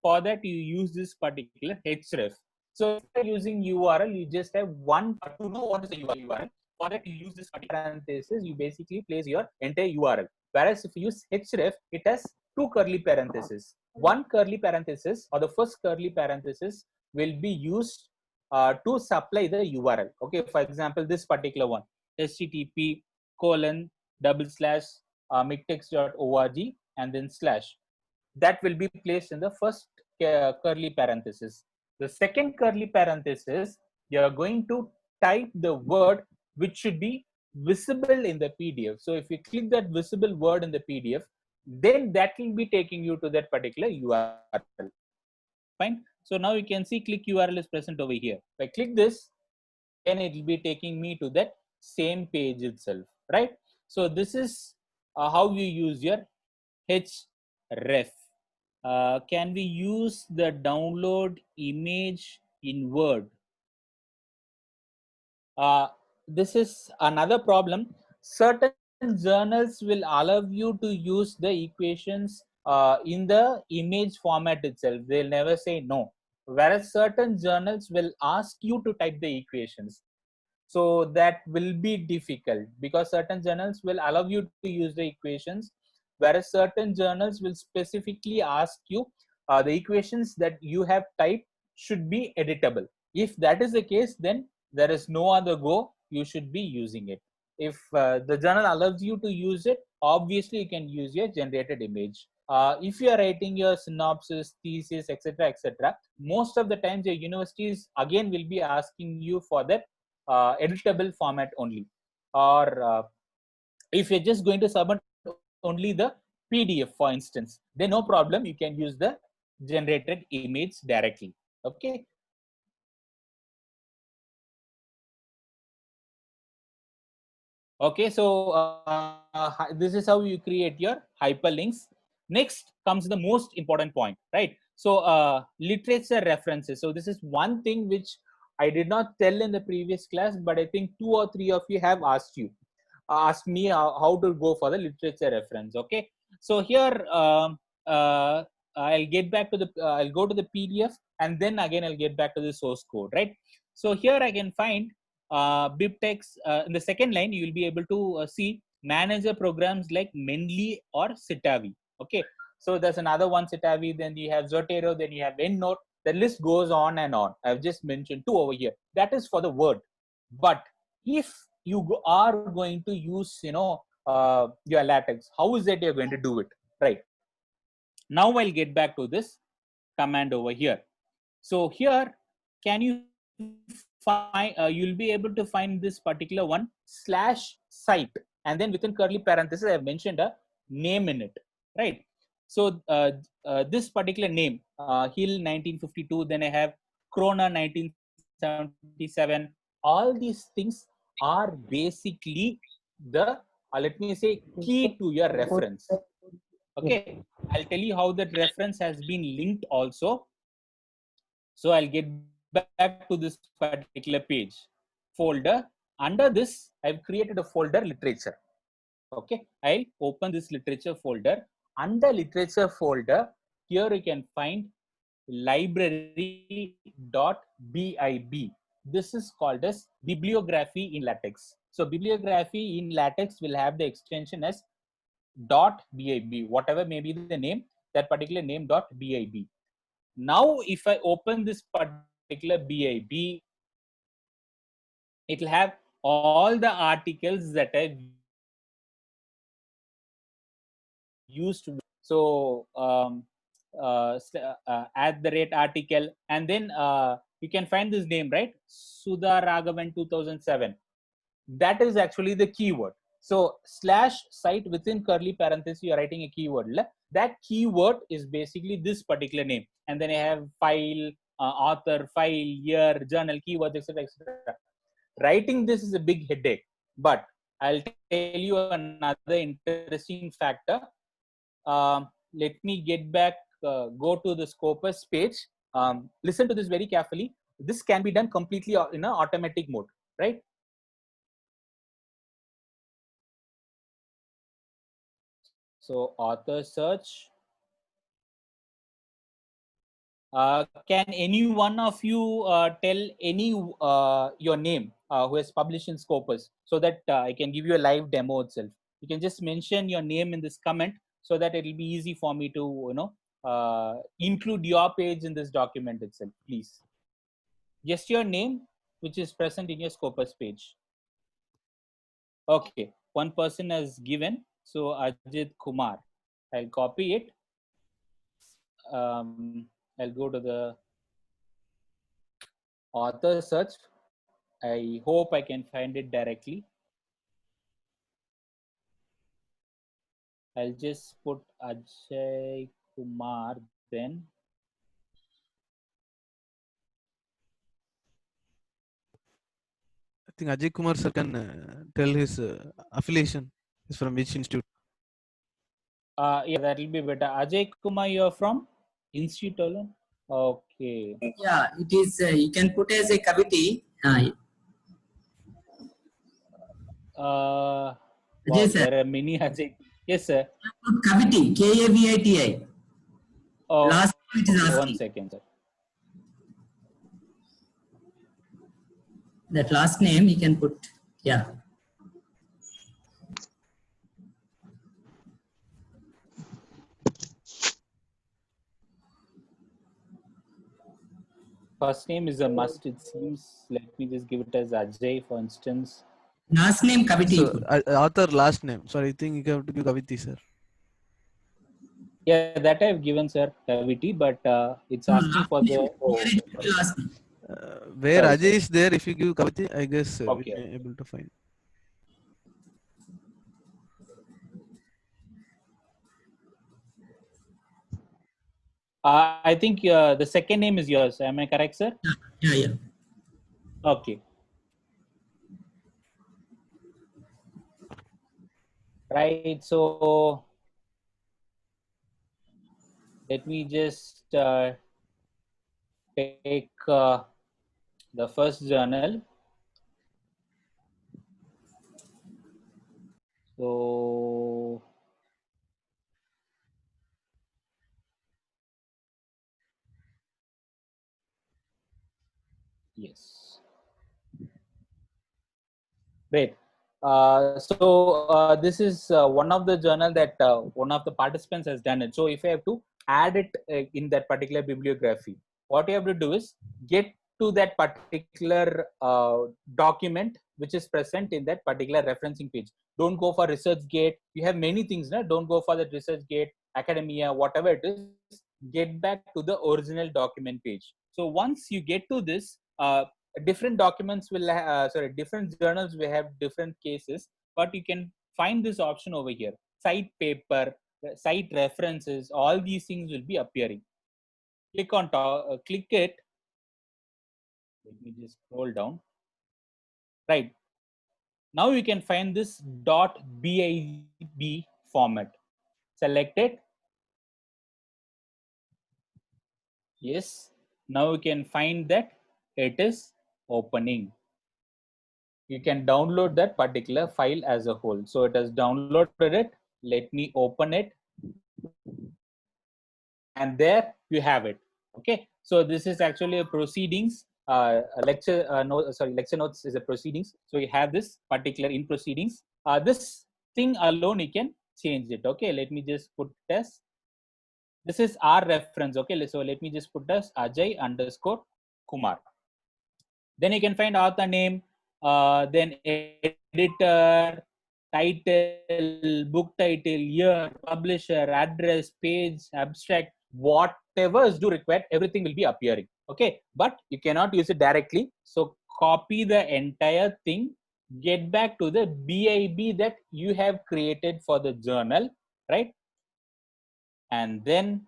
For that, you use this particular href. So if you're using URL, you just have one to know what is the URL. For that, you use this particular parenthesis. You basically place your entire URL. Whereas if you use href, it has two curly parentheses. One curly parenthesis, or the first curly parenthesis, will be used to supply the URL. Okay, for example, this particular one, http:// and then slash. That will be placed in the first curly parenthesis. The second curly parenthesis, you are going to type the word which should be visible in the PDF. So if you click that visible word in the PDF, then that will be taking you to that particular URL. Fine. So now you can see click URL is present over here. If I click this, then it will be taking me to that same page itself, right? So this is how you use your href. Can we use the download image in Word? This is another problem. Certain journals will allow you to use the equations in the image format itself. They'll never say no. Whereas certain journals will ask you to type the equations. So that will be difficult because certain journals will allow you to use the equations, whereas certain journals will specifically ask you the equations that you have typed should be editable. If that is the case, then there is no other go, you should be using it. If the journal allows you to use it, obviously you can use your generated image. If you are writing your synopsis, thesis, etc., most of the times your universities again will be asking you for that editable format only. Or if you're just going to submit only the PDF, for instance, then no problem, you can use the generated image directly. Okay. Okay, so this is how you create your hyperlinks. Next comes the most important point, right? So literature references. So this is one thing which I did not tell in the previous class, but I think 2 or 3 of you have asked me how to go for the literature reference. Okay, so here I'll get back to the I'll go to the PDF, and then again I'll get back to the source code, right? So here I can find BibTeX. In the second line you will be able to see manager programs like Mendeley or Citavi. Okay, so there's another one, Citavi, then you have Zotero, then you have EndNote. The list goes on and on. I've just mentioned 2 over here. That is for the Word. But if you are going to use, your LaTeX, how is that you're going to do it, right? Now I'll get back to this command over here. So here, can you find, you'll be able to find this particular one, /site, and then within curly parentheses, I've mentioned a name in it, right? So this particular name, Hill 1952, then I have Krona 1977. All these things are basically the, let me say, key to your reference. Okay, I'll tell you how that reference has been linked also. So I'll get back to this particular page folder. Under this, I've created a folder literature. Okay, I'll open this literature folder. Under literature folder, here you can find library.bib. This is called as bibliography in LaTeX. So bibliography in LaTeX will have the extension as .bib, whatever may be the name, that particular name .bib. Now, if I open this particular BIB, it will have all the articles that I've used to. So, at the rate article, and then you can find this name, right? Sudha Raghavan 2007. That is actually the keyword. So /site within curly parenthesis, you are writing a keyword. That keyword is basically this particular name, and then I have file, author, file, year, journal, keywords, etc., etc. Writing this is a big headache, but I'll tell you another interesting factor. Let me get back, go to the Scopus page. Listen to this very carefully. This can be done completely in an automatic mode, right? So author search. Can any one of you tell any your name who has published in Scopus, so that I can give you a live demo itself? You can just mention your name in this comment, so that it will be easy for me to include your page in this document itself. Please, just your name, which is present in your Scopus page. Okay, one person has given. So Ajit Kumar. I'll copy it. I'll go to the author search. I hope I can find it directly. I'll just put Ajay Kumar then. I think Ajay Kumar sir can tell his affiliation is from which institute. Yeah, that will be better. Ajay Kumar, you're from Institute alone? Okay. Yeah, it is. You can put as a cavity. Wow, Ajay sir, there are many Ajay. Yes, sir. put cavity. KAVITI. Oh, Last name it is okay. One asking. second, sir. That last name you can put. Yeah. First name is a must, it seems. Let me just give it as Ajay, for instance. Last name cavity. So author last name. So I think you have to give Kaviti sir. Yeah, that I've given, sir, cavity, but it's No, asking last for name. the. Oh, Here it put last name. Where sorry, Ajay sorry. is there, if you give Kaviti, I guess we Okay. may be able to find. I think the second name is yours. Am I correct, sir? Yeah. Okay. Right. So Let me just take the first journal. So yes, great. So this is one of the journal that one of the participants has done it. So if I have to add it in that particular bibliography, what you have to do is get to that particular document which is present in that particular referencing page. Don't go for ResearchGate. You have many things, no? Don't go for the ResearchGate, Academia, whatever it is. Get back to the original document page. So once you get to this, different documents will different journals will have different cases, but you can find this option over here: cite paper, cite references. All these things will be appearing. Click on top, click it. Let me just scroll down. Right now you can find this .bib format. Select it. Yes, now you can find that it is opening. You can download that particular file as a whole. So it has downloaded it. Let me open it. And there you have it. Okay. So this is actually a proceedings. A lecture, lecture notes is a proceedings. So you have this particular in proceedings. This thing alone, you can change it. Okay. Let me just put this. This is our reference. Okay. So let me just put as Ajay_Kumar. Then you can find author name, then editor, title, book title, year, publisher, address, page, abstract, whatever is do required, everything will be appearing. Okay, but you cannot use it directly. So copy the entire thing, get back to the BIB that you have created for the journal, right? And then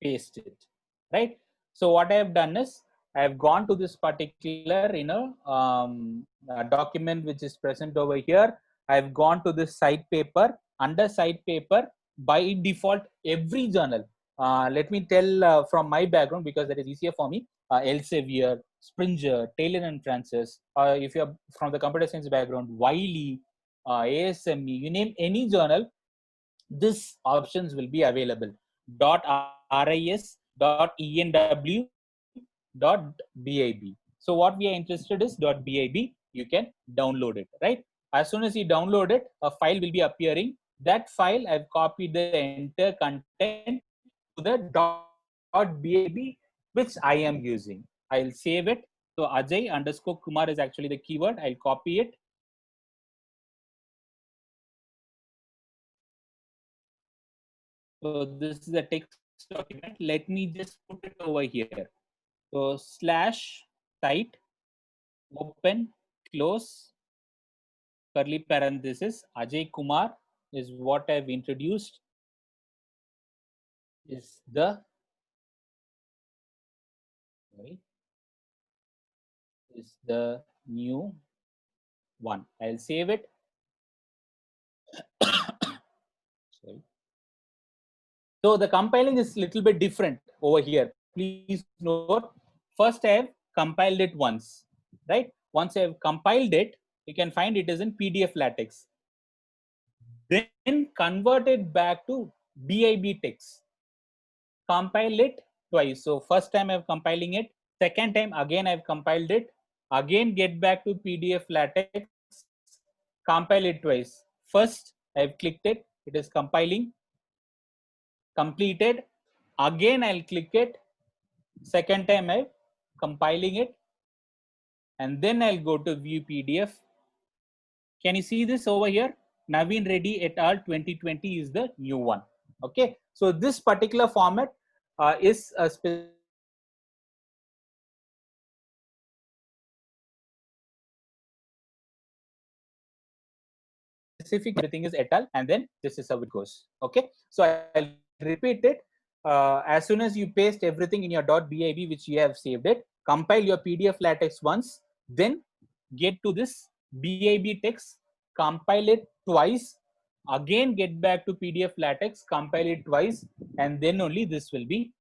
paste it, right? So what I have done is I have gone to this particular document which is present over here. I have gone to this site paper. Under site paper, by default, every journal. Let me tell from my background, because that is easier for me. Elsevier, Springer, Taylor and Francis. If you're from the computer science background, Wiley, ASME, you name any journal, this options will be available. .ris, .enw, .bib. So what we are interested is .bib. You can download it, right? As soon as you download it, a file will be appearing. That file, I've copied the entire content to the .bib, which I am using. I'll save it. So Ajay_Kumar is actually the keyword. I'll copy it. So this is a text document. Let me just put it over here. So /site, open, close, curly parenthesis, Ajay Kumar is what I've introduced, is the, sorry, is the new one. I'll save it. Sorry. So the compiling is a little bit different over here. Please note, first I have compiled it once, right? Once I have compiled it, you can find it is in PDF LaTeX. Then convert it back to BIB text. Compile it twice. So first time I'm compiling it, second time again I've compiled it, again get back to PDF LaTeX, compile it twice. First I've clicked it, it is compiling, completed. Again I'll click it, second time I'm compiling it, and then I'll go to view PDF. Can you see this over here? Naveen Reddy et al. 2020 is the new one. Okay, so this particular format is a specific, everything is et al. And then this is how it goes. Okay, so I'll repeat it. As soon as you paste everything in your .bib, which you have saved it, compile your PDF LaTeX once, then get to this BIB text, compile it twice, again get back to PDF LaTeX, compile it twice, and then only this will be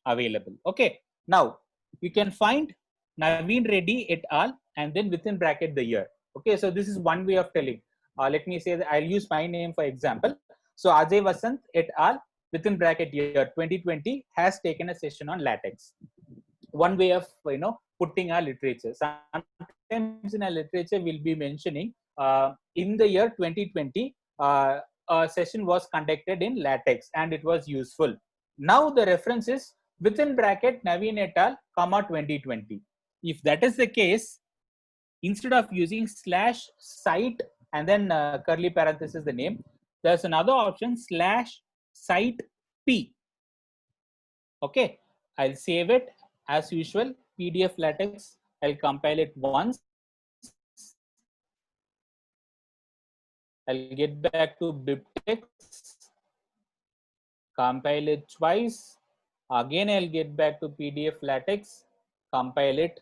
available. Okay. Now you can find Naveen Reddy et al. And then within bracket the year. Okay. So this is one way of telling. Let me say that I'll use my name for example. So Ajay Vasant et al. Within bracket year 2020 has taken a session on LaTeX. One way of putting our literature. Sometimes in our literature we'll be mentioning in the year 2020 a session was conducted in LaTeX and it was useful. Now the reference is within bracket Naveen et al. Comma 2020. If that is the case, instead of using slash site and then curly parenthesis the name, there's another option slash site p. Okay, I'll save it as usual. PDF LaTeX. I'll compile it once. I'll get back to BibTeX. Compile it twice. Again, I'll get back to PDF LaTeX. Compile it.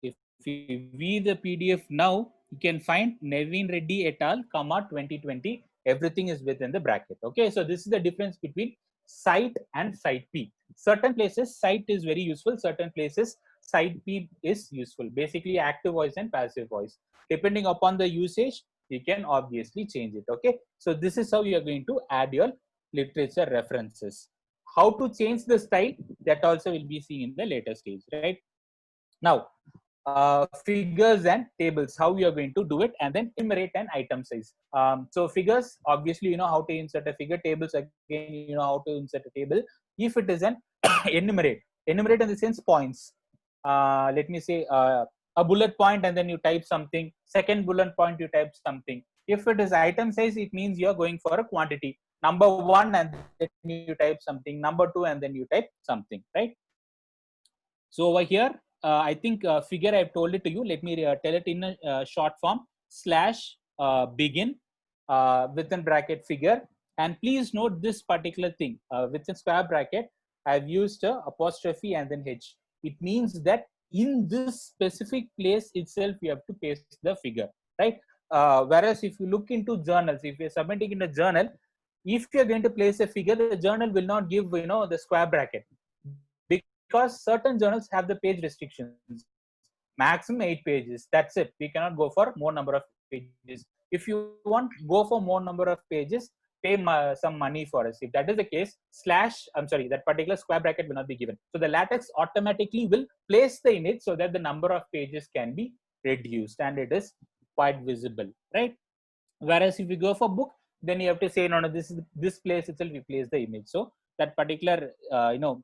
If you view the PDF now, you can find Naveen Reddy et al. Comma 2020. Everything is within the bracket. Okay, so this is the difference between site and site P. Certain places site is very useful. Certain places site P is useful. Basically, active voice and passive voice. Depending upon the usage, you can obviously change it. Okay, so this is how you are going to add your literature references. How to change the style, that also will be seen in the later stage, right? Now, figures and tables, how you are going to do it, and then enumerate an item size. So figures, obviously you know how to insert a figure. Tables, again you know how to insert a table. If it is an enumerate in the sense points, let me say a bullet point and then you type something, second bullet point you type something. If it is item size, it means you are going for a quantity, number one, and then you type something, number two, and then you type something, right? So over here, I think figure I've told it to you. Let me tell it in a short form. Slash begin within bracket figure. And please note this particular thing. Within square bracket, I've used a apostrophe and then H. It means that in this specific place itself, you have to paste the figure, right? Whereas if you look into journals, if you're submitting in a journal, if you're going to place a figure, the journal will not give the square bracket, because certain journals have the page restrictions, maximum 8 pages. That's it. We cannot go for more number of pages. If you want go for more number of pages, pay some money for us. If that is the case, that particular square bracket will not be given. So the LaTeX automatically will place the image so that the number of pages can be reduced and it is quite visible, right? Whereas if you go for book, then you have to say, no, this place itself you place the image. So that particular,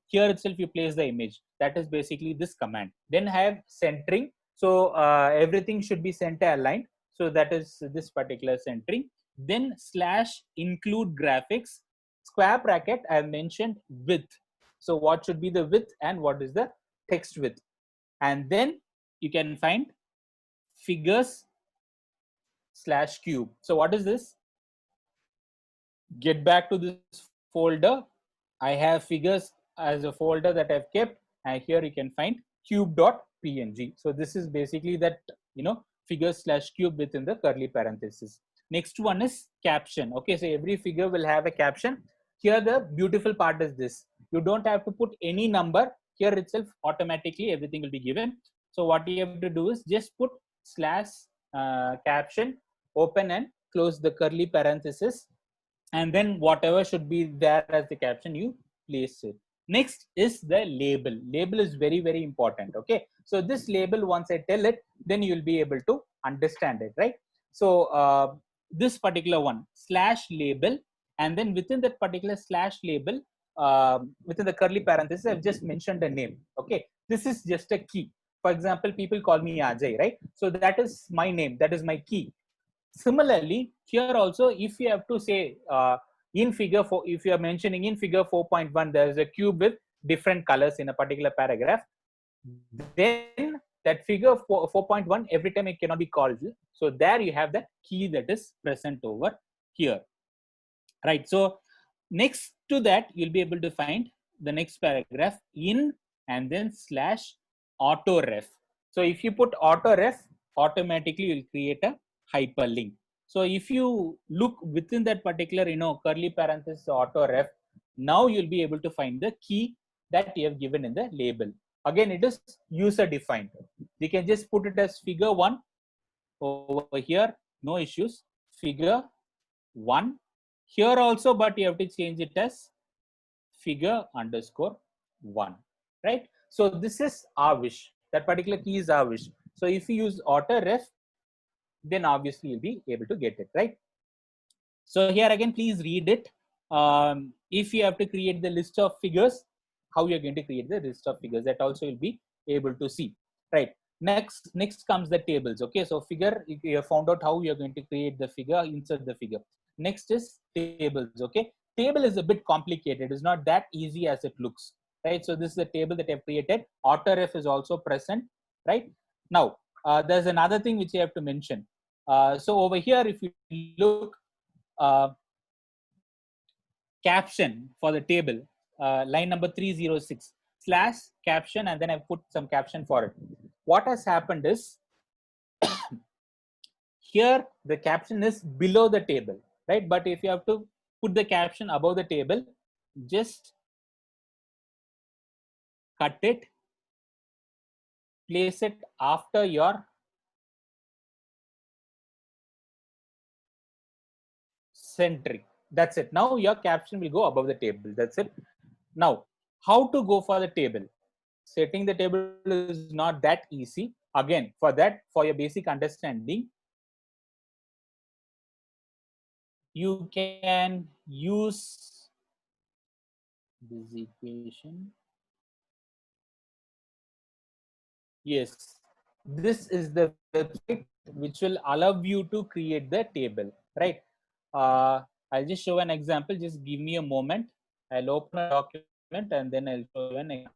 here itself you place the image. That is basically this command. Then have centering. So everything should be center aligned. So that is this particular centering. Then slash include graphics. Square bracket, I have mentioned width. So what should be the width and what is the text width? And then you can find figures slash cube. So what is this? Get back to this folder. I have figures as a folder that I've kept, and here you can find cube.png. So this is basically that figures slash cube within the curly parenthesis. Next one is caption. Okay, so every figure will have a caption. Here the beautiful part is this: you don't have to put any number. Here itself automatically everything will be given. So what you have to do is just put slash caption, open and close the curly parenthesis, and then whatever should be there as the caption, you place it. Next is the label. Label is very, very important. Okay, so this label, once I tell it, then you'll be able to understand it, right? So this particular one, slash label, and then within that particular slash label, within the curly parenthesis, I've just mentioned a name. Okay, this is just a key. For example, people call me Ajay, right? So that is my name, that is my key. Similarly, here also, if you have to say in figure 4, if you are mentioning in figure 4.1, there is a cube with different colors in a particular paragraph, then that figure 4.1, every time it cannot be called. So there you have that key that is present over here, right? So next to that, you'll be able to find the next paragraph in and then slash auto ref. So if you put autoref, automatically you'll create a hyperlink. So if you look within that particular, curly parenthesis autoref, now you'll be able to find the key that you have given in the label. Again, it is user defined. You can just put it as figure 1 over here, no issues. Figure 1 here also, but you have to change it as figure underscore 1, right? So this is our wish. That particular key is our wish. So if you use autoref, then obviously you'll be able to get it, right? So here again, please read it. If you have to create the list of figures, how you're going to create the list of figures, that also you'll be able to see, right? Next comes the tables. Okay, so figure, you have found out how you're going to create the figure, insert the figure. Next is tables. Okay, table is a bit complicated. It's not that easy as it looks, right? So this is a table that I've created. Autoref is also present, right? Now, there's another thing which you have to mention. So over here, if you look, caption for the table, line number 306 slash caption, and then I put some caption for it. What has happened is here the caption is below the table, right? But if you have to put the caption above the table, just cut it, place it after your centric. That's it. Now your caption will go above the table. That's it. Now, how to go for the table? Setting the table is not that easy. Again, for that, for your basic understanding, you can use this equation. Yes, this is the website which will allow you to create the table, right? I'll just show an example. Just give me a moment. I'll open a document and then I'll show an example.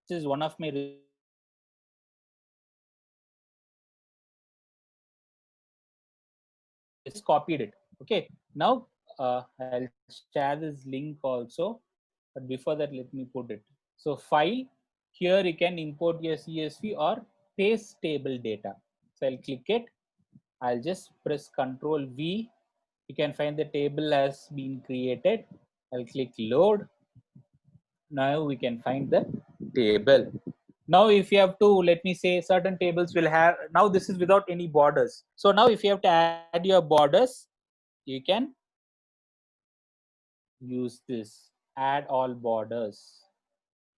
This is one of my just copied it. Okay, now I'll share this link also, but before that, let me put it. So file, here you can import your CSV or paste table data. So I'll click it. I'll just press Ctrl V. You can find the table has been created. I'll click load. Now we can find the table. Now if you have to, let me say, certain tables will have, now this is without any borders. So now if you have to add your borders, you can use this, add all borders.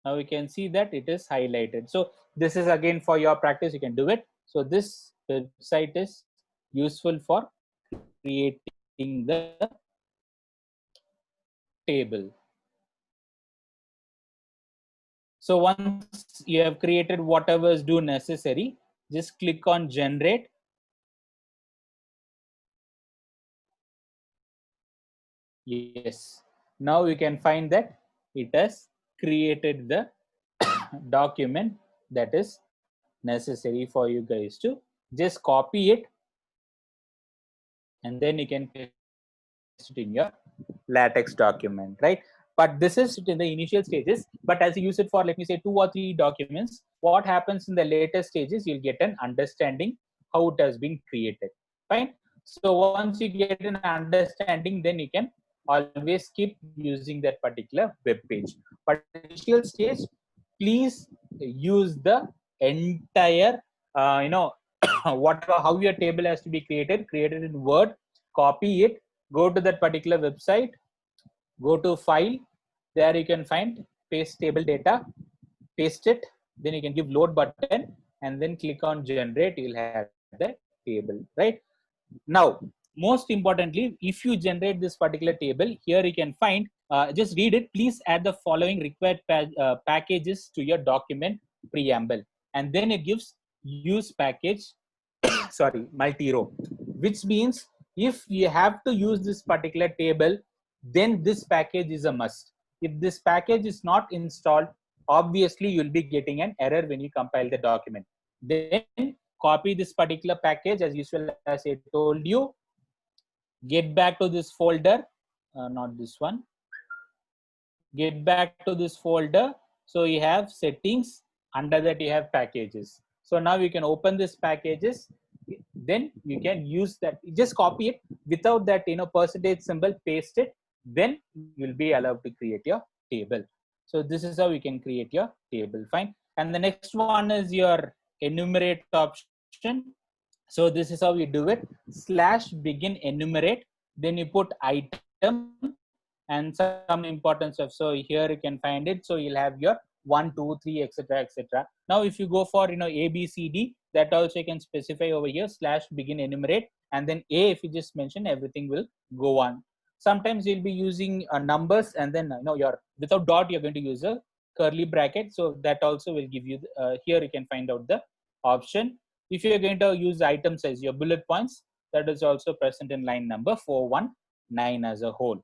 Now you can see that it is highlighted. So this is again for your practice, you can do it. So this website is useful for creating the table. So once you have created whatever is do necessary, just click on generate. Yes, now you can find that it has created the document that is necessary for you guys to just copy it, and then you can paste it in your LaTeX document, right? But this is in the initial stages. But as you use it for, let me say, 2 or 3 documents, what happens in the later stages, you'll get an understanding how it has been created. Fine. So once you get an understanding, then you can always keep using that particular web page. But initial stage, please use the entire, whatever, how your table has to be created in Word, copy it, go to that particular website, go to file, there you can find paste table data, paste it, then you can give load button and then click on generate, you'll have the table, right? Now, most importantly, if you generate this particular table, here you can find, just read it, please add the following required packages to your document preamble, and then it gives use package, sorry, multi-row, which means if you have to use this particular table, then this package is a must. If this package is not installed, obviously you'll be getting an error when you compile the document. Then copy this particular package as usual, as I told you. Get back to this folder, not this one. Get back to this folder. So you have settings, under that you have packages. So now you can open this packages, then you can use that. Just copy it without that percentage symbol, paste it, then you'll be allowed to create your table. So this is how you can create your table. Fine. And the next one is your enumerate option. So this is how you do it. /begin enumerate, then you put item and some important stuff. So here you can find it. So you'll have your 1, 2, 3, etc., etc. Now if you go for A, B, C, D, that also you can specify over here /begin enumerate, and then A, if you just mention, everything will go on. Sometimes you'll be using numbers, and then your without dot you're going to use a curly bracket. So that also will give you here you can find out the option. If you're going to use item size, your bullet points, that is also present in line number 419 as a whole.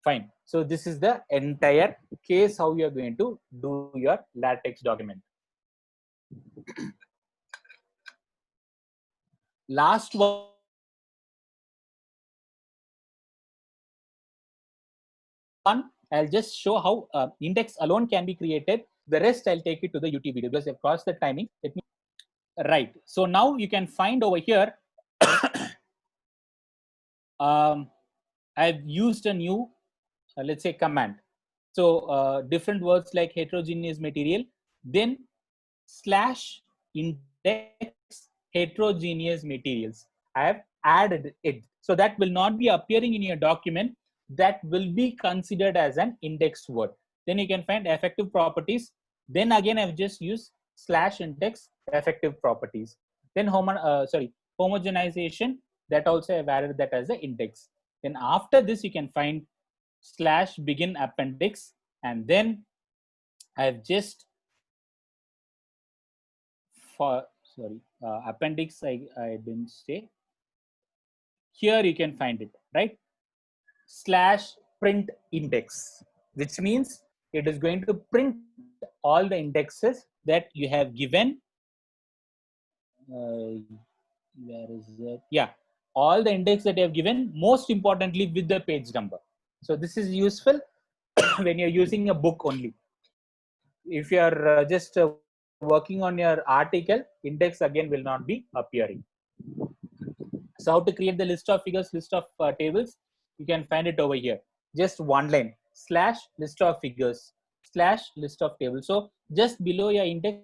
Fine. So this is the entire case how you're going to do your LaTeX document. Last one, I'll just show how index alone can be created. The rest I'll take it to the YouTube video because I've crossed the timing. Right. So now you can find over here, I've used a new, let's say, command. So different words like heterogeneous material, then /index heterogeneous materials. I have added it. So that will not be appearing in your document. That will be considered as an index word. Then you can find effective properties. Then again, I've just used /index effective properties. Then homogenization, that also I've added that as the index. Then after this, you can find /begin appendix, and then I've just appendix I didn't say. Here you can find it, right? /print index, which means it is going to print all the indexes that you have given. Where is it? Yeah, all the index that you have given, most importantly with the page number. So this is useful when you're using a book only. If you are just working on your article, index again will not be appearing. So how to create the list of figures, list of tables, you can find it over here. Just one line, /list of figures, /list of tables. So just below your index,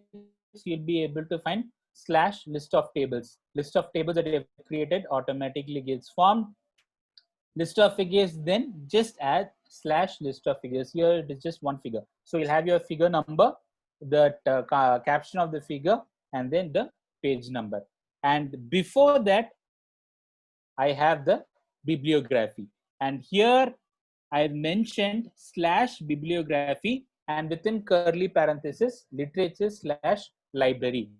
you'll be able to find /list of tables. List of tables that you have created automatically gets formed. List of figures, then just add /list of figures. Here it is just one figure. So you'll have your figure number, the caption of the figure, and then the page number. And before that, I have the bibliography. And here I've mentioned /bibliography, and within curly parenthesis, literature /library.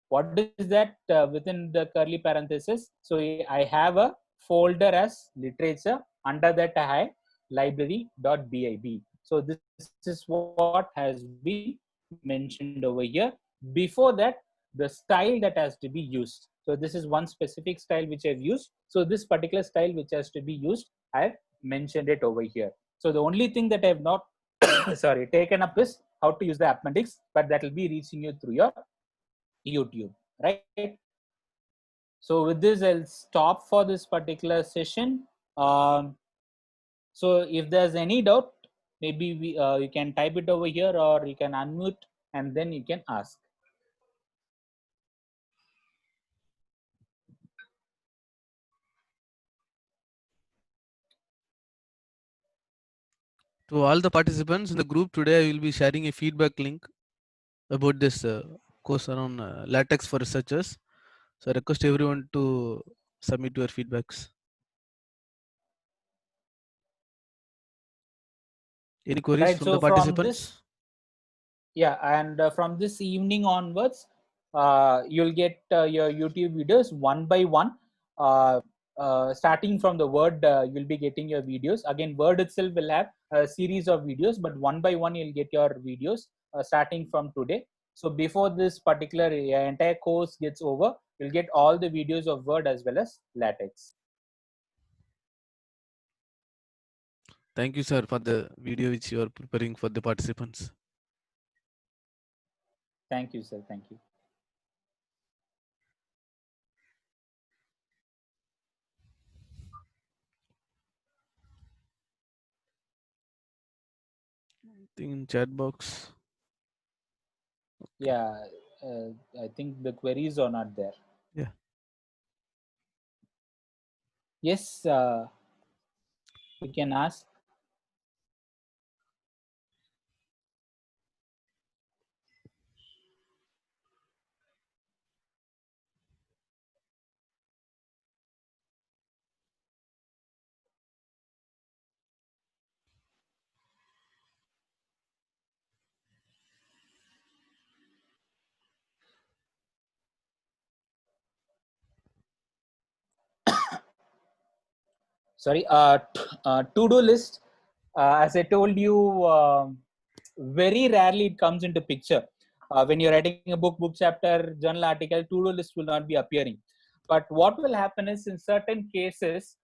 What is that within the curly parenthesis? So I have a folder as literature. Under that I have library.bib. So this is what has been mentioned over here. Before that, the style that has to be used. So this is one specific style which I've used. So this particular style which has to be used, I've mentioned it over here. So the only thing that I have not taken up is how to use the appendix, but that will be reaching you through your YouTube, right? So with this, I'll stop for this particular session. So if there's any doubt, maybe you can type it over here, or you can unmute and then you can ask. To all the participants in the group today, I will be sharing a feedback link about this course around LaTeX for researchers. So I request everyone to submit your feedbacks. Any queries Right, from so the participants? And from this evening onwards, you'll get your YouTube videos one by one. starting from the Word, you'll be getting your videos. Again, Word itself will have a series of videos, but one by one you'll get your videos starting from today. So before this particular entire course gets over, you'll get all the videos of Word as well as LaTeX. Thank you, sir, for the video which you are preparing for the participants. Thank you, sir. Thank you. I think in chat box. Yeah, I think the queries are not there. Yeah. Yes, you can ask. Sorry, to-do list. As I told you, very rarely it comes into picture. When you're writing a book chapter, journal article, to-do list will not be appearing. But what will happen is, in certain cases,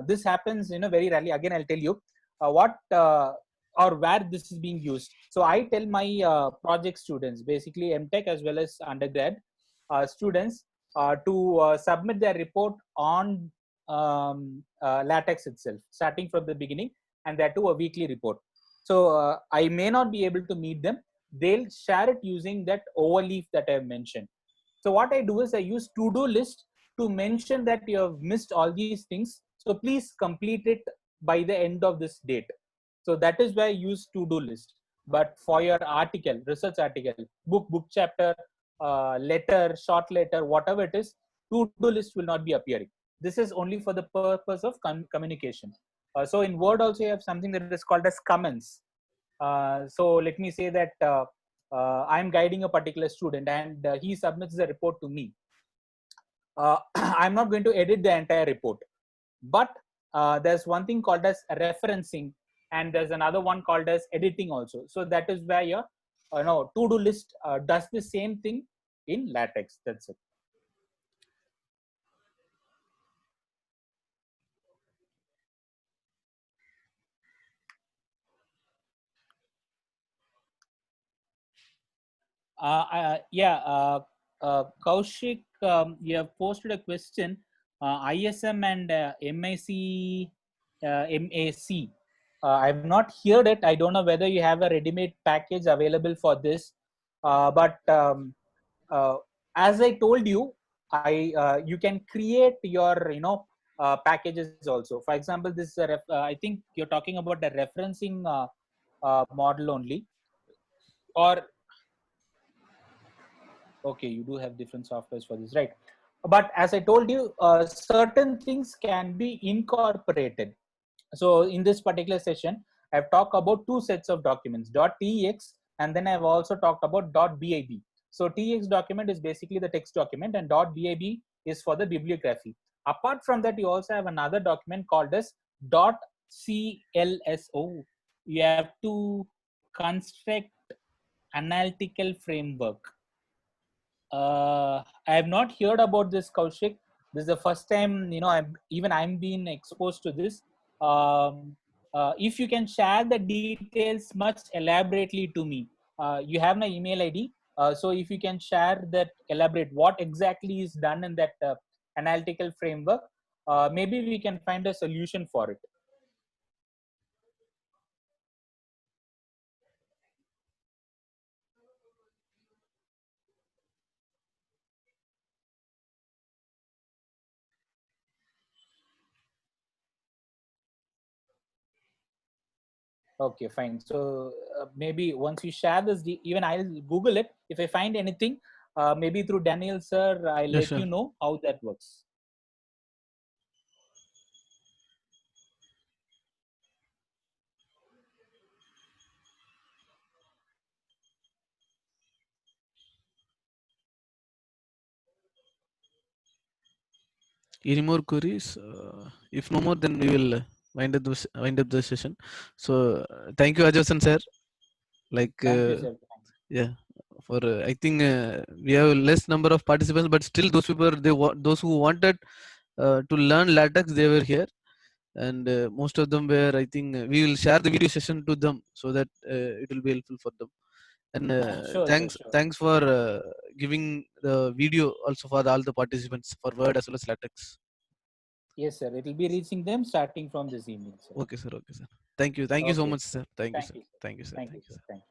this happens, very rarely. Again, I'll tell you what or where this is being used. So I tell my project students, basically MTech as well as undergrad students, to submit their report on LaTeX itself, starting from the beginning, and that too a weekly report. So I may not be able to meet them. They'll share it using that overleaf that I mentioned. So what I do is I use to-do list to mention that you have missed all these things. So please complete it by the end of this date. So that is why I use to-do list. But for your article, research article, book chapter, letter, short letter, whatever it is, to-do list will not be appearing. This is only for the purpose of communication. So in Word also you have something that is called as comments. So let me say that I'm guiding a particular student, and he submits the report to me. I'm not going to edit the entire report, but there's one thing called as referencing, and there's another one called as editing also. So that is where your to-do list does the same thing in LaTeX. That's it. Yeah, Kaushik, you have posted a question. ISM and MAC. I've not heard it. I don't know whether you have a ready-made package available for this. But uh, as I told you, you can create your packages also. For example, this I think you're talking about the referencing model only, or okay, you do have different softwares for this, right? But as I told you, certain things can be incorporated. So in this particular session, I've talked about two sets of documents, .tex, and then I've also talked about .bib. So tex document is basically the text document, and .bib is for the bibliography. Apart from that, you also have another document called as .clso. You have to construct analytical framework. I have not heard about this, Kaushik. This is the first time I'm being exposed to this. If you can share the details much elaborately to me, you have my email ID. So if you can share that, elaborate what exactly is done in that analytical framework, maybe we can find a solution for it. Okay, fine. So maybe once you share this, even I'll Google it. If I find anything, maybe through Daniel sir, I'll Yeah, let sure. you know how that works. Any more queries? If no more, then we will wind up the session. So thank you, Ajasan sir. Like Thank you, sir. yeah, for I think we have less number of participants, but still those people those who wanted to learn latex, they were here, and most of them were. I think we will share the video session to them so that it will be helpful for them. And Sure, sir. Sure. thanks for giving the video also for all the participants for Word as well as latex. Yes, sir. It will be reaching them starting from this evening, sir. Okay, sir. Okay, sir. Thank you. Thank you so Okay. much, sir. Thank you, Thank sir. you, sir. Thank you, sir. Thank Thank you, you, sir. sir. Thank you.